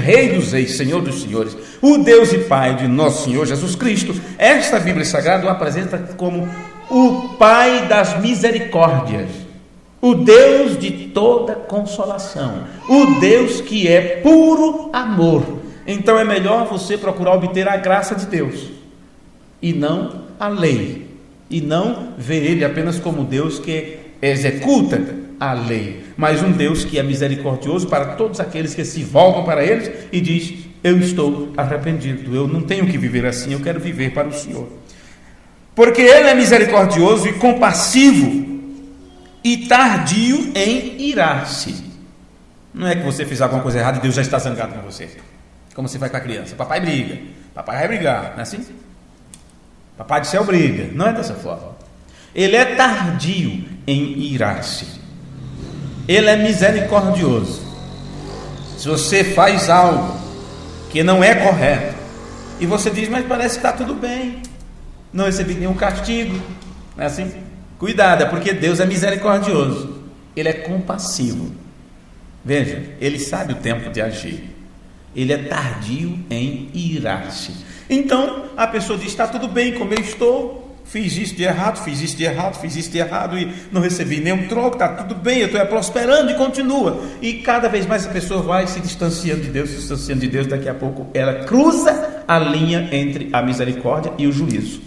Rei dos Reis, Senhor dos Senhores, o Deus e Pai de nosso Senhor Jesus Cristo, esta Bíblia Sagrada o apresenta como o Pai das misericórdias, o Deus de toda consolação, o Deus que é puro amor. Então é melhor você procurar obter a graça de Deus, e não a lei, e não ver Ele apenas como Deus que executa a lei, mas um Deus que é misericordioso para todos aqueles que se voltam para Ele e diz: eu estou arrependido, eu não tenho que viver assim, eu quero viver para o Senhor. Porque Ele é misericordioso e compassivo e tardio em irar-se. Não é que você fez alguma coisa errada e Deus já está zangado com você, como você faz com a criança: papai briga, papai vai brigar, não é assim? Papai do céu briga. Não é dessa forma. Ele é tardio em irar-se. Ele é misericordioso. Se você faz algo que não é correto e você diz: mas parece que está tudo bem, não recebi nenhum castigo, não é assim? Cuidado, é porque Deus é misericordioso, Ele é compassivo. Veja, Ele sabe o tempo de agir. Ele é tardio em irar-se. Então a pessoa diz: está tudo bem como eu estou, fiz isso de errado, fiz isso de errado, fiz isso de errado e não recebi nenhum troco, está tudo bem, eu estou prosperando, e continua. E cada vez mais a pessoa vai se distanciando de Deus, daqui a pouco ela cruza a linha entre a misericórdia e o juízo.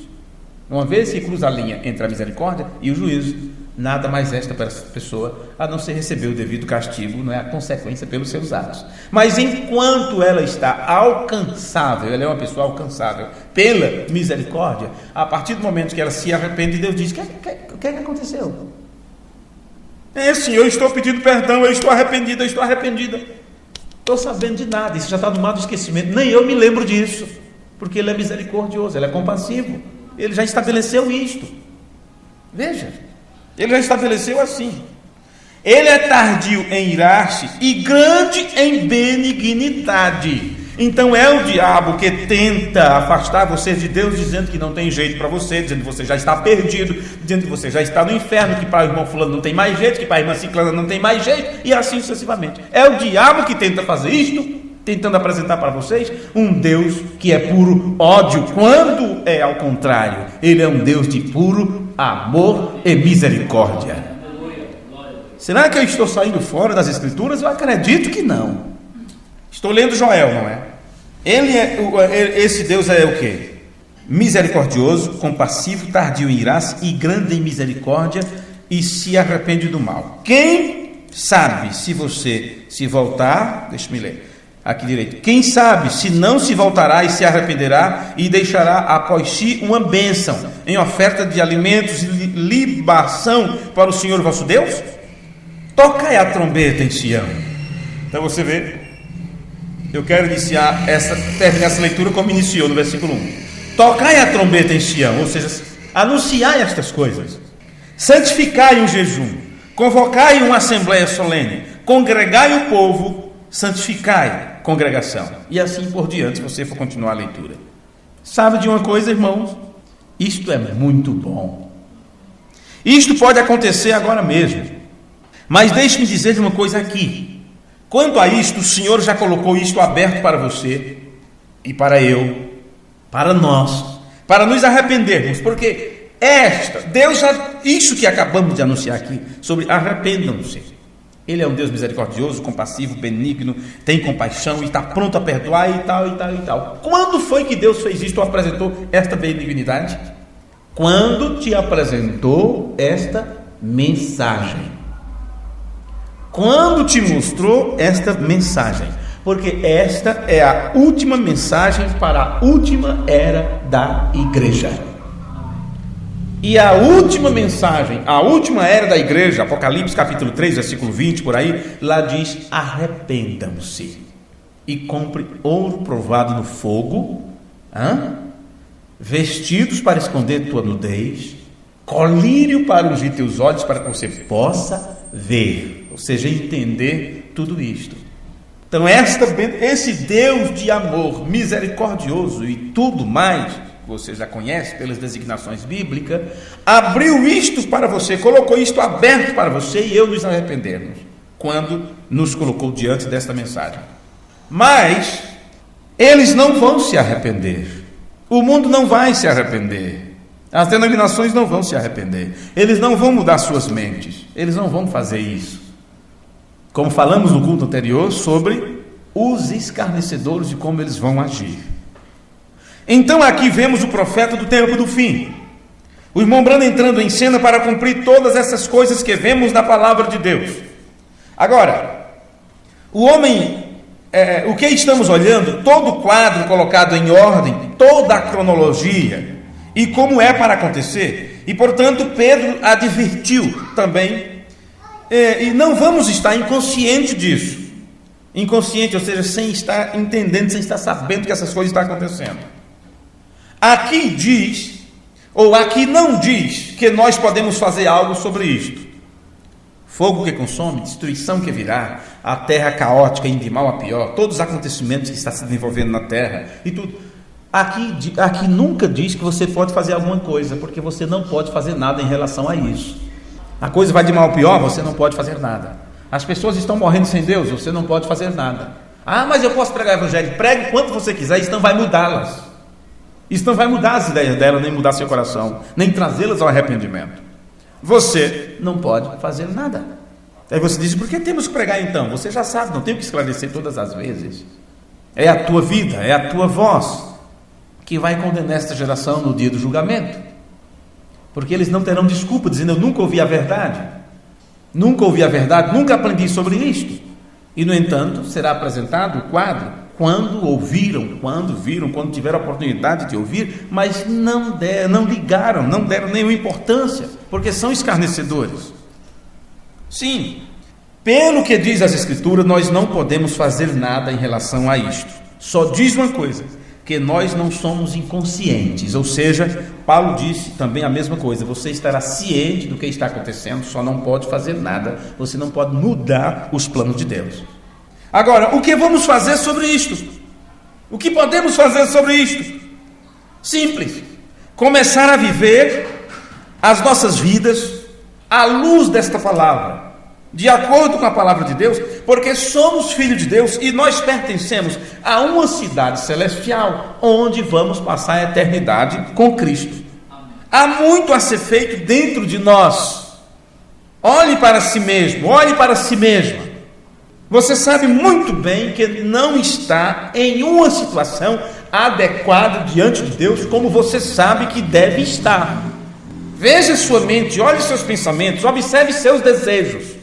Uma vez que cruza a linha entre a misericórdia e o juízo, nada mais resta para essa pessoa a não ser receber o devido castigo, não é, a consequência pelos seus atos. Mas enquanto ela está alcançável, ela é uma pessoa alcançável pela misericórdia, a partir do momento que ela se arrepende, Deus diz: o que aconteceu? Senhor, eu estou pedindo perdão, eu estou arrependida, estou sabendo de nada, isso já está no mar do esquecimento, nem eu me lembro disso, porque Ele é misericordioso, Ele é compassivo, Ele já estabeleceu isto. Veja, Ele já estabeleceu assim. Ele é tardio em irar-se e grande em benignidade. Então é o diabo que tenta afastar você de Deus, dizendo que não tem jeito para você, dizendo que você já está perdido, dizendo que você já está no inferno, que para o irmão fulano não tem mais jeito, que para a irmã ciclana não tem mais jeito, e assim sucessivamente. É o diabo que tenta fazer isto, tentando apresentar para vocês um Deus que é puro ódio, quando é ao contrário. Ele é um Deus de puro amor e misericórdia. Será que eu estou saindo fora das Escrituras? Eu acredito que não. Estou lendo Joel, não é? Esse Deus é o quê? Misericordioso, compassivo, tardio em irar-se e grande em misericórdia, e se arrepende do mal. Quem sabe se você se voltar, deixa-me ler aqui direito, quem sabe se não se voltará e se arrependerá e deixará após si uma bênção em oferta de alimentos e libação para o Senhor vosso Deus? Tocai a trombeta em Sião. Então você vê, eu quero terminar essa leitura como iniciou no versículo 1. Tocai a trombeta em Sião, ou seja, anunciai estas coisas, santificai um jejum, convocai uma assembleia solene, congregai o povo, santificai congregação, e assim por diante, se você for continuar a leitura. Sabe de uma coisa, irmãos? Isto é muito bom. Isto pode acontecer agora mesmo, mas deixe-me dizer de uma coisa aqui. Quanto a isto, o Senhor já colocou isto aberto para você e para eu, para nós, para nos arrependermos, porque isso que acabamos de anunciar aqui, sobre arrependam-se. Ele é um Deus misericordioso, compassivo, benigno, tem compaixão e está pronto a perdoar e tal, e tal, e tal. Quando foi que Deus fez isto ou apresentou esta benignidade? Quando te apresentou esta mensagem. Quando te mostrou esta mensagem. Porque esta é a última mensagem para a última era da igreja. E a última mensagem, a última era da igreja, Apocalipse capítulo 3, versículo 20, por aí, lá diz: arrependam-se e compre ouro provado no fogo, vestidos para esconder tua nudez, colírio para ungir teus olhos, para que você possa ver, ou seja, entender tudo isto. Então esse Deus de amor misericordioso e tudo mais, que você já conhece pelas designações bíblicas, abriu isto para você, colocou isto aberto para você e eu nos arrependermos, quando nos colocou diante desta mensagem. Mas eles não vão se arrepender, o mundo não vai se arrepender, as denominações não vão se arrepender, eles não vão mudar suas mentes, eles não vão fazer isso. Como falamos no culto anterior sobre os escarnecedores e como eles vão agir. Então aqui vemos o profeta do tempo do fim, o irmão Branham entrando em cena para cumprir todas essas coisas que vemos na palavra de Deus. Agora, o que estamos olhando, todo o quadro colocado em ordem, toda a cronologia e como é para acontecer, e portanto Pedro advertiu também. E não vamos estar inconsciente disso. Inconsciente, ou seja, sem estar entendendo, sem estar sabendo que essas coisas estão acontecendo. Aqui diz, ou aqui não diz, que nós podemos fazer algo sobre isto. Fogo que consome, destruição que virá, a terra caótica, indo de mal a pior, todos os acontecimentos que estão se desenvolvendo na terra, e tudo. Aqui nunca diz que você pode fazer alguma coisa, porque você não pode fazer nada em relação a isso. A coisa vai de mal a pior, você não pode fazer nada. As pessoas estão morrendo sem Deus, você não pode fazer nada. Mas eu posso pregar o evangelho. Pregue quanto você quiser, isso não vai mudá-las. Isso não vai mudar as ideias delas, nem mudar seu coração, nem trazê-las ao arrependimento. Você não pode fazer nada. Aí você diz: por que temos que pregar então? Você já sabe, não tem que esclarecer todas as vezes. É a tua vida, é a tua voz que vai condenar esta geração no dia do julgamento. Porque eles não terão desculpa, dizendo: eu nunca ouvi a verdade, nunca aprendi sobre isto. E no entanto, será apresentado o quadro, quando viram, quando tiveram a oportunidade de ouvir, mas não ligaram, não deram nenhuma importância, porque são escarnecedores. Sim, pelo que diz as Escrituras, nós não podemos fazer nada em relação a isto. Só diz uma coisa: que nós não somos inconscientes, ou seja, Paulo disse também a mesma coisa: você estará ciente do que está acontecendo, só não pode fazer nada, você não pode mudar os planos de Deus. Agora, o que vamos fazer sobre isto? O que podemos fazer sobre isto? Simples: começar a viver as nossas vidas à luz desta palavra, de acordo com a palavra de Deus, porque somos filhos de Deus e nós pertencemos a uma cidade celestial, onde vamos passar a eternidade com Cristo. Há muito a ser feito dentro de nós. Olhe para si mesmo, olhe para si mesma. Você sabe muito bem que não está em uma situação adequada diante de Deus, como você sabe que deve estar. Veja sua mente, olhe seus pensamentos, observe seus desejos.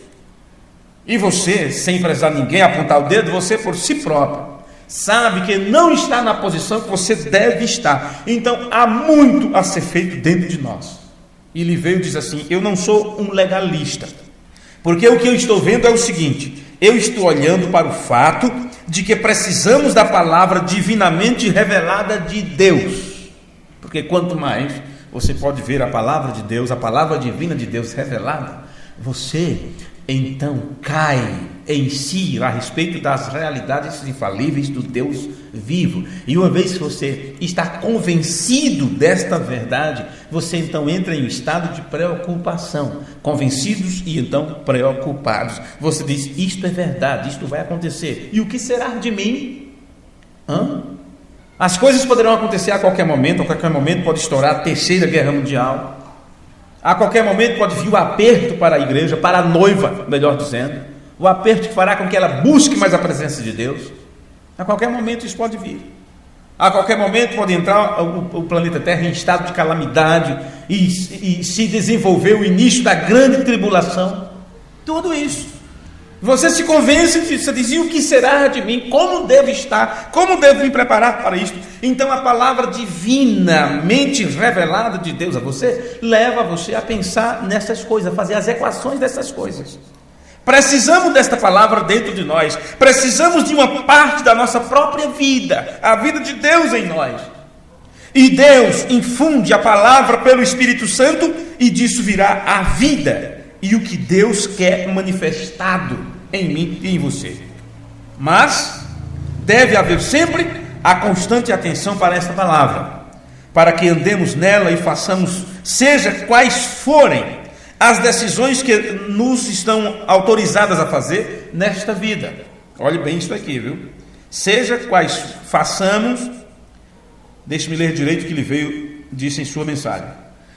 E você, sem precisar ninguém apontar o dedo, você por si próprio sabe que não está na posição que você deve estar. Então há muito a ser feito dentro de nós. E ele veio e diz assim: eu não sou um legalista, porque o que eu estou vendo é o seguinte: eu estou olhando para o fato de que precisamos da palavra divinamente revelada de Deus, porque quanto mais você pode ver a palavra de Deus, a palavra divina de Deus revelada, você então cai em si a respeito das realidades infalíveis do Deus vivo. E uma vez que você está convencido desta verdade, você então entra em um estado de preocupação. Convencidos e então preocupados. Você diz: isto é verdade, isto vai acontecer. E o que será de mim? As coisas poderão acontecer a qualquer momento pode estourar a Terceira Guerra Mundial. A qualquer momento pode vir o aperto para a igreja, para a noiva, melhor dizendo. O aperto que fará com que ela busque mais a presença de Deus. A qualquer momento isso pode vir. A qualquer momento pode entrar o planeta Terra em estado de calamidade e se desenvolver o início da grande tribulação. Tudo isso. Você se convence disso, você diz: e o que será de mim? Como devo estar? Como devo me preparar para isto? Então a palavra divinamente revelada de Deus a você leva você a pensar nessas coisas, a fazer as equações dessas coisas. Precisamos desta palavra dentro de nós, precisamos de uma parte da nossa própria vida, a vida de Deus em nós. E Deus infunde a palavra pelo Espírito Santo e disso virá a vida e o que Deus quer manifestado em mim e em você. Mas deve haver sempre a constante atenção para esta palavra, para que andemos nela e façamos, seja quais forem as decisões que nos estão autorizadas a fazer nesta vida. Olhe bem isso aqui, viu? Seja quais façamos, deixe-me ler direito o que ele disse em sua mensagem.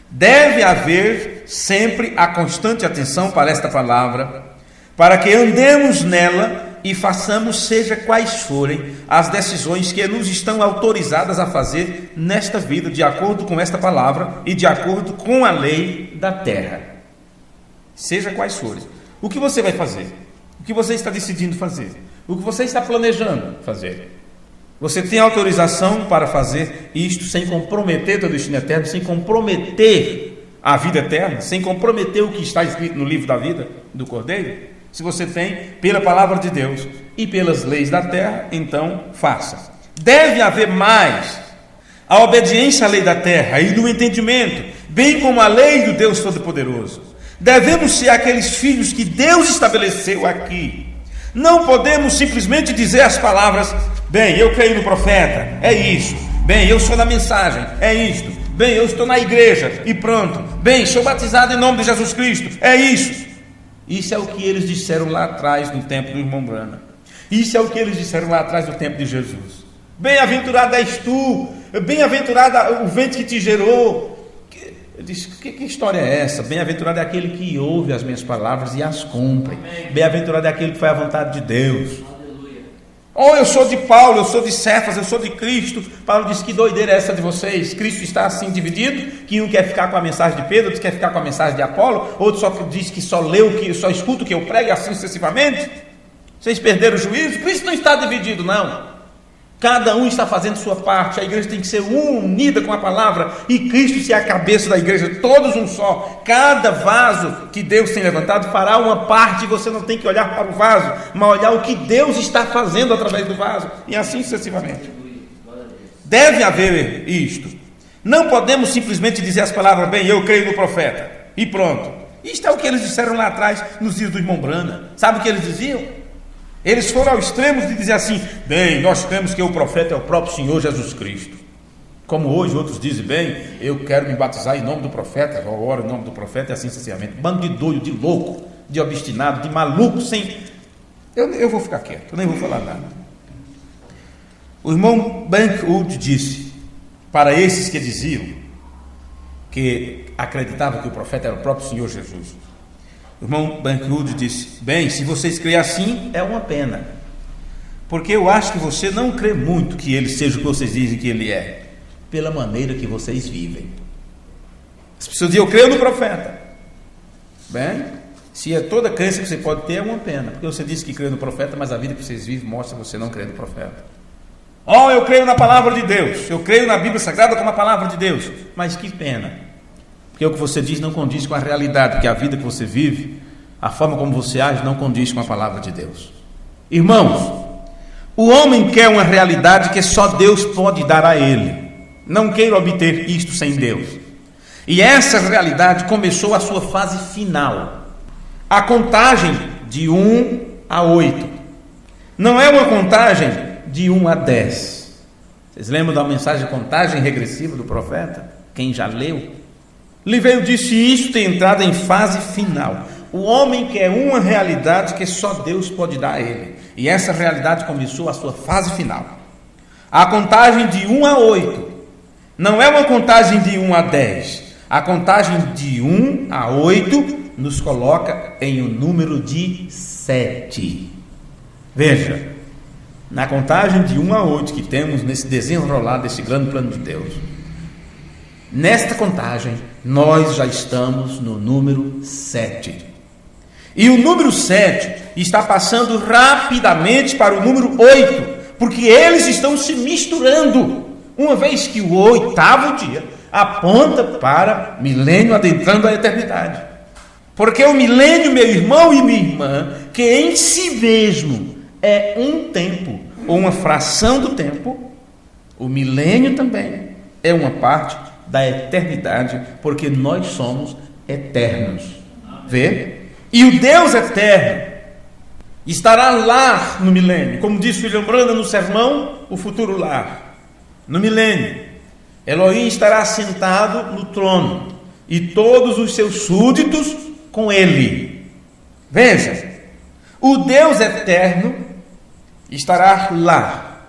Deve haver sempre a constante atenção para esta palavra, para que andemos nela e façamos, seja quais forem as decisões que nos estão autorizadas a fazer nesta vida, de acordo com esta palavra e de acordo com a lei da terra. Seja quais forem. O que você vai fazer? O que você está decidindo fazer? O que você está planejando fazer? Você tem autorização para fazer isto sem comprometer teu destino eterno, sem comprometer a vida eterna, sem comprometer o que está escrito no livro da vida do Cordeiro? Se você tem, pela palavra de Deus e pelas leis da terra, então faça. Deve haver mais a obediência à lei da terra e no entendimento, bem como a lei do Deus Todo-Poderoso. Devemos ser aqueles filhos que Deus estabeleceu aqui. Não podemos simplesmente dizer as palavras: bem, eu creio no profeta, é isso. Bem, eu sou da mensagem, é isto. Bem, eu estou na igreja e pronto. Bem, sou batizado em nome de Jesus Cristo, é isso. Isso é o que eles disseram lá atrás no tempo do irmão Branham. Isso é o que eles disseram lá atrás no tempo de Jesus. Bem-aventurado és tu, bem-aventurado o ventre que te gerou. Eu disse: que história é essa? Bem-aventurado é aquele que ouve as minhas palavras e as cumpre. Bem-aventurado é aquele que faz a vontade de Deus. Oh, eu sou de Paulo, eu sou de Cefas, eu sou de Cristo. Paulo disse: que doideira é essa de vocês? Cristo está assim dividido, que um quer ficar com a mensagem de Pedro, outro quer ficar com a mensagem de Apolo, outro só diz que só lê o que, só escuta o que eu prego, e assim sucessivamente. Vocês perderam o juízo? Cristo não está dividido, não. Cada um está fazendo sua parte. A igreja tem que ser unida com a palavra e Cristo ser a cabeça da igreja, todos um só. Cada vaso que Deus tem levantado fará uma parte. Você não tem que olhar para o vaso, mas olhar o que Deus está fazendo através do vaso, e assim sucessivamente. Deve haver isto. Não podemos simplesmente dizer as palavras: bem, eu creio no profeta, e pronto. Isto é o que eles disseram lá atrás nos dias do irmão Branham. Sabe o que eles diziam? Eles foram ao extremo de dizer assim: bem, nós cremos que o profeta é o próprio Senhor Jesus Cristo. Como hoje outros dizem: bem, eu quero me batizar em nome do profeta, eu oro em nome do profeta, e assim sucessivamente. Bando de doido, de louco, de obstinado, de maluco, sem... Eu vou ficar quieto, eu nem vou falar nada. O irmão Bankwood disse para esses que diziam que acreditavam que o profeta era o próprio Senhor Jesus. O irmão Bankwood disse: bem, se vocês creem assim, é uma pena, porque eu acho que você não crê muito que ele seja o que vocês dizem que ele é, pela maneira que vocês vivem. As pessoas dizem: eu creio no profeta. Bem, se é toda crença que você pode ter, é uma pena, porque você diz que crê no profeta, mas a vida que vocês vivem mostra que você não crê no profeta. Oh, eu creio na palavra de Deus, eu creio na Bíblia Sagrada como a palavra de Deus, mas que pena, porque o que você diz não condiz com a realidade, porque a vida que você vive, a forma como você age, não condiz com a palavra de Deus. Irmãos, o homem quer uma realidade que só Deus pode dar a ele. Não queira obter isto sem Deus. E essa realidade começou a sua fase final. A contagem de 1 a 8. Não é uma contagem de 1 a 10. Vocês lembram da mensagem de contagem regressiva do profeta? Quem já leu? Liveu disse: isso tem entrado em fase final. O homem quer uma realidade que só Deus pode dar a ele. E essa realidade começou a sua fase final. A contagem de 1 a 8 não é uma contagem de 1 a 10. A contagem de 1 a 8 nos coloca em um número de 7. Veja, na contagem de 1 a 8 que temos nesse desenrolar desse grande plano de Deus, nesta contagem nós já estamos no número 7. E o número 7 está passando rapidamente para o número 8, porque eles estão se misturando, uma vez que o 8º dia aponta para milênio adentrando a eternidade. Porque o milênio, meu irmão e minha irmã, que em si mesmo é um tempo, ou uma fração do tempo, o milênio também é uma parte da eternidade, porque nós somos eternos. Vê? E o Deus eterno estará lá no milênio, como disse William Branham no sermão, o futuro lar. No milênio, Elohim estará sentado no trono e todos os seus súditos com ele. Veja, o Deus eterno estará lá,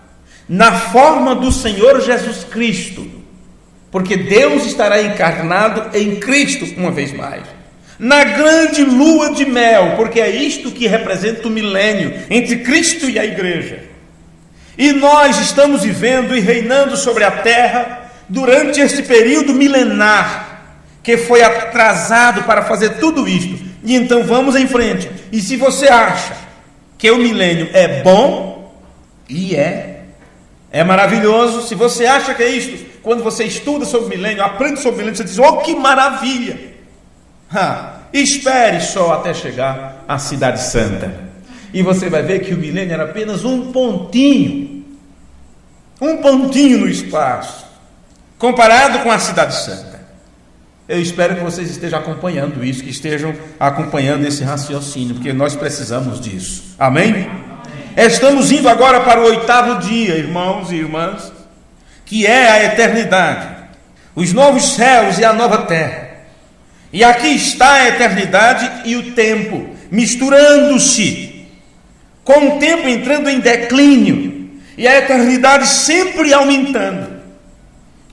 na forma do Senhor Jesus Cristo, porque Deus estará encarnado em Cristo uma vez mais, na grande lua de mel, porque é isto que representa o milênio entre Cristo e a igreja. E nós estamos vivendo e reinando sobre a terra durante esse período milenar, que foi atrasado para fazer tudo isto. E então vamos em frente. E se você acha que o milênio é bom, e é maravilhoso, se você acha que é isto, quando você estuda sobre o milênio, aprende sobre o milênio, você diz, oh, que maravilha! Espere só até chegar à Cidade Santa. E você vai ver que o milênio era apenas um pontinho no espaço, comparado com a Cidade Santa. Eu espero que vocês estejam acompanhando isso, que estejam acompanhando esse raciocínio, porque nós precisamos disso. Amém? Estamos indo agora para o 8º dia, irmãos e irmãs, que é a eternidade, os novos céus e a nova terra. E aqui está a eternidade e o tempo, misturando-se, com o tempo entrando em declínio, e a eternidade sempre aumentando.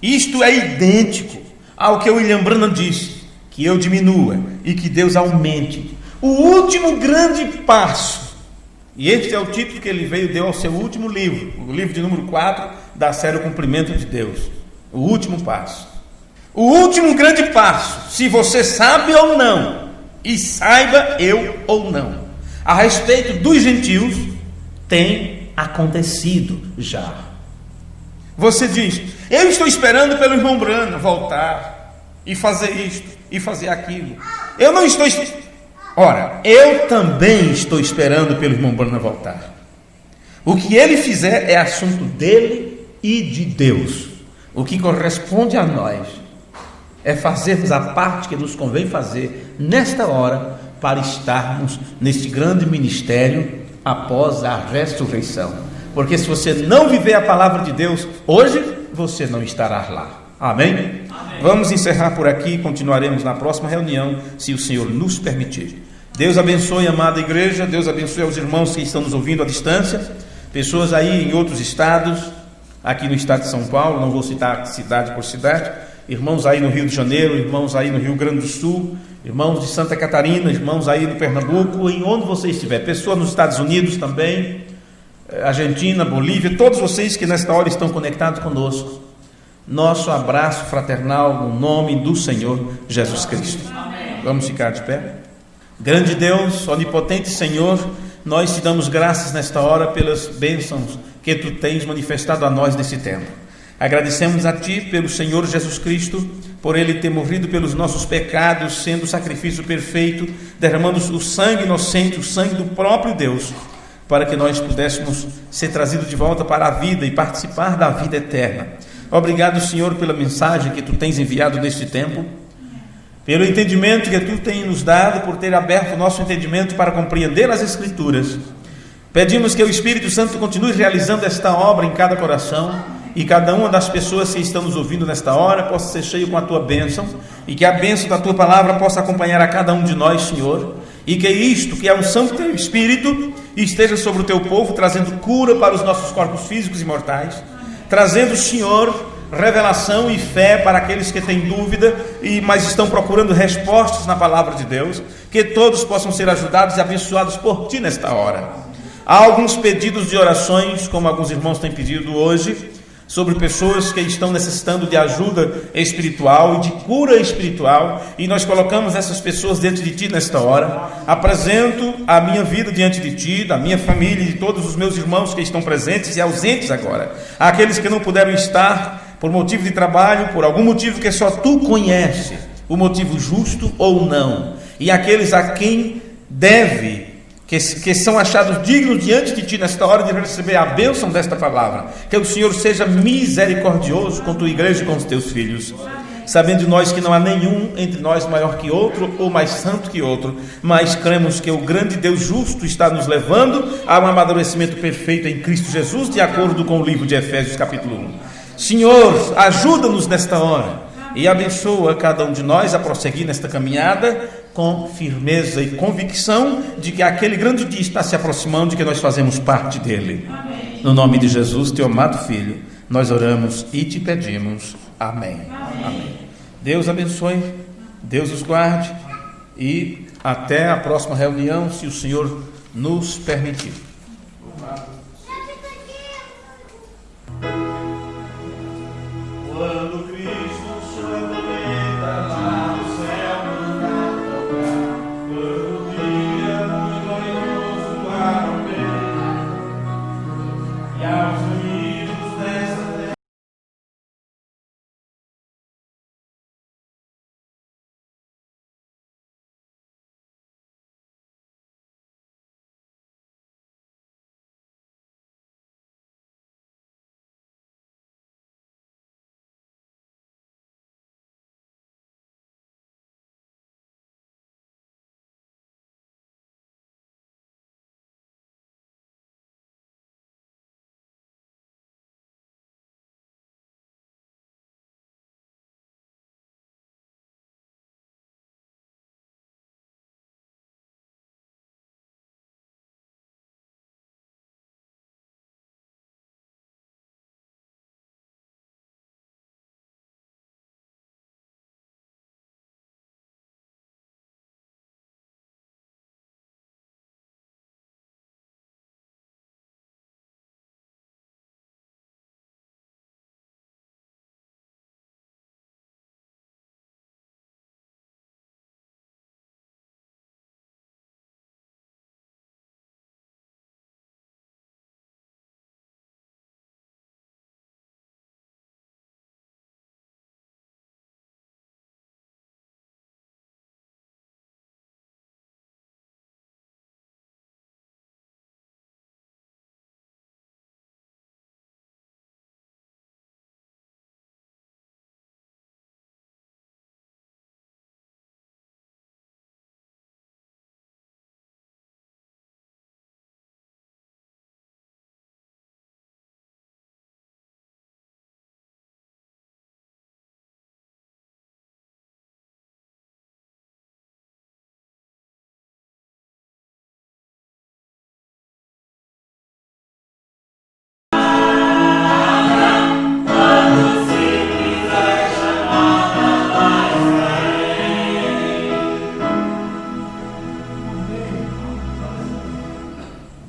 Isto é idêntico ao que o William Branham disse, que eu diminua e que Deus aumente. O último grande passo, e este é o título que ele deu ao seu último livro, o livro de número 4 da série O Cumprimento de Deus. O último passo. O último grande passo, se você sabe ou não, e saiba eu ou não, a respeito dos gentios, tem acontecido já. Você diz, eu estou esperando pelo irmão Branham voltar e fazer isto e fazer aquilo. Eu não estou... Ora, eu também estou esperando pelo irmão Branham voltar. O que ele fizer é assunto dele e de Deus. O que corresponde a nós é fazermos a parte que nos convém fazer nesta hora para estarmos neste grande ministério após a ressurreição. Porque se você não viver a palavra de Deus hoje, você não estará lá. Amém? Amém. Vamos encerrar por aqui, continuaremos na próxima reunião, se o Senhor nos permitir. Deus abençoe a amada igreja, Deus abençoe aos irmãos que estão nos ouvindo à distância, pessoas aí em outros estados, aqui no estado de São Paulo, não vou citar cidade por cidade, irmãos aí no Rio de Janeiro, irmãos aí no Rio Grande do Sul, irmãos de Santa Catarina, irmãos aí no Pernambuco, em onde você estiver, pessoas nos Estados Unidos também, Argentina, Bolívia, todos vocês que nesta hora estão conectados conosco, nosso abraço fraternal no nome do Senhor Jesus Cristo. Vamos ficar de pé. Grande Deus, onipotente Senhor, nós te damos graças nesta hora pelas bênçãos que tu tens manifestado a nós nesse tempo. Agradecemos a ti pelo Senhor Jesus Cristo, por ele ter morrido pelos nossos pecados, sendo o sacrifício perfeito, derramando o sangue inocente, o sangue do próprio Deus, para que nós pudéssemos ser trazidos de volta para a vida e participar da vida eterna. Obrigado, Senhor, pela mensagem que tu tens enviado neste tempo, pelo entendimento que tu tens nos dado, por ter aberto o nosso entendimento para compreender as Escrituras. Pedimos que o Espírito Santo continue realizando esta obra em cada coração, e cada uma das pessoas que estão nos ouvindo nesta hora possa ser cheio com a tua bênção, e que a bênção da tua palavra possa acompanhar a cada um de nós, Senhor, e que isto, que é a unção do teu Espírito, esteja sobre o teu povo, trazendo cura para os nossos corpos físicos e mortais, trazendo, Senhor, revelação e fé para aqueles que têm dúvida, mas estão procurando respostas na palavra de Deus, que todos possam ser ajudados e abençoados por Ti nesta hora. Há alguns pedidos de orações, como alguns irmãos têm pedido hoje, sobre pessoas que estão necessitando de ajuda espiritual e de cura espiritual, e nós colocamos essas pessoas diante de Ti nesta hora. Apresento a minha vida diante de Ti, da minha família e de todos os meus irmãos que estão presentes e ausentes agora, aqueles que não puderam estar por motivo de trabalho, por algum motivo que só Tu conheces, o motivo justo ou não, e aqueles a quem deve, que são achados dignos diante de Ti nesta hora de receber a bênção desta palavra. Que o Senhor seja misericordioso com Tua igreja e com os Teus filhos, sabendo nós que não há nenhum entre nós maior que outro ou mais santo que outro, mas cremos que o grande Deus justo está nos levando a um amadurecimento perfeito em Cristo Jesus, de acordo com o livro de Efésios capítulo 1. Senhor, ajuda-nos nesta hora e abençoa cada um de nós a prosseguir nesta caminhada com firmeza e convicção de que aquele grande dia está se aproximando e que nós fazemos parte dele. Amém. No nome de Jesus, Teu amado Filho, nós oramos e Te pedimos. Amém. Amém. Deus abençoe, Deus os guarde e até a próxima reunião, se o Senhor nos permitir. Quando Cristo sobrevida lá no céu, quando o dia muito glorioso para o bem, e aos amigos desta terra.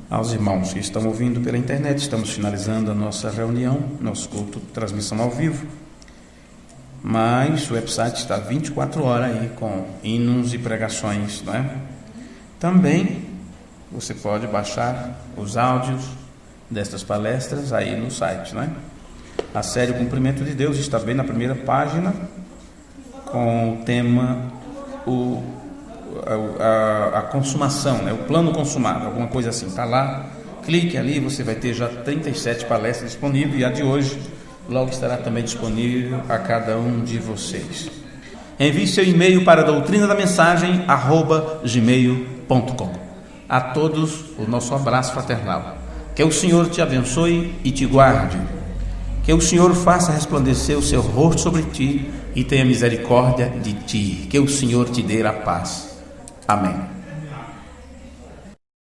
Aos irmãos que estão ouvindo pela internet, estamos finalizando a nossa reunião, nosso culto, transmissão ao vivo, mas o website está 24 horas aí com hinos e pregações, não é? Também você pode baixar os áudios destas palestras aí no site, não é? A série O Cumprimento de Deus está bem na primeira página, com o tema a consumação, né? O plano consumado, alguma coisa assim, está lá, clique ali, você vai ter já 37 palestras disponíveis, e a de hoje logo estará também disponível a cada um de vocês. Envie seu e-mail para doutrinadamensagem@gmail.com. A todos o nosso abraço fraternal. Que o Senhor te abençoe e te guarde. Que o Senhor faça resplandecer o seu rosto sobre ti e tenha misericórdia de ti. Que o Senhor te dê a paz. Amém.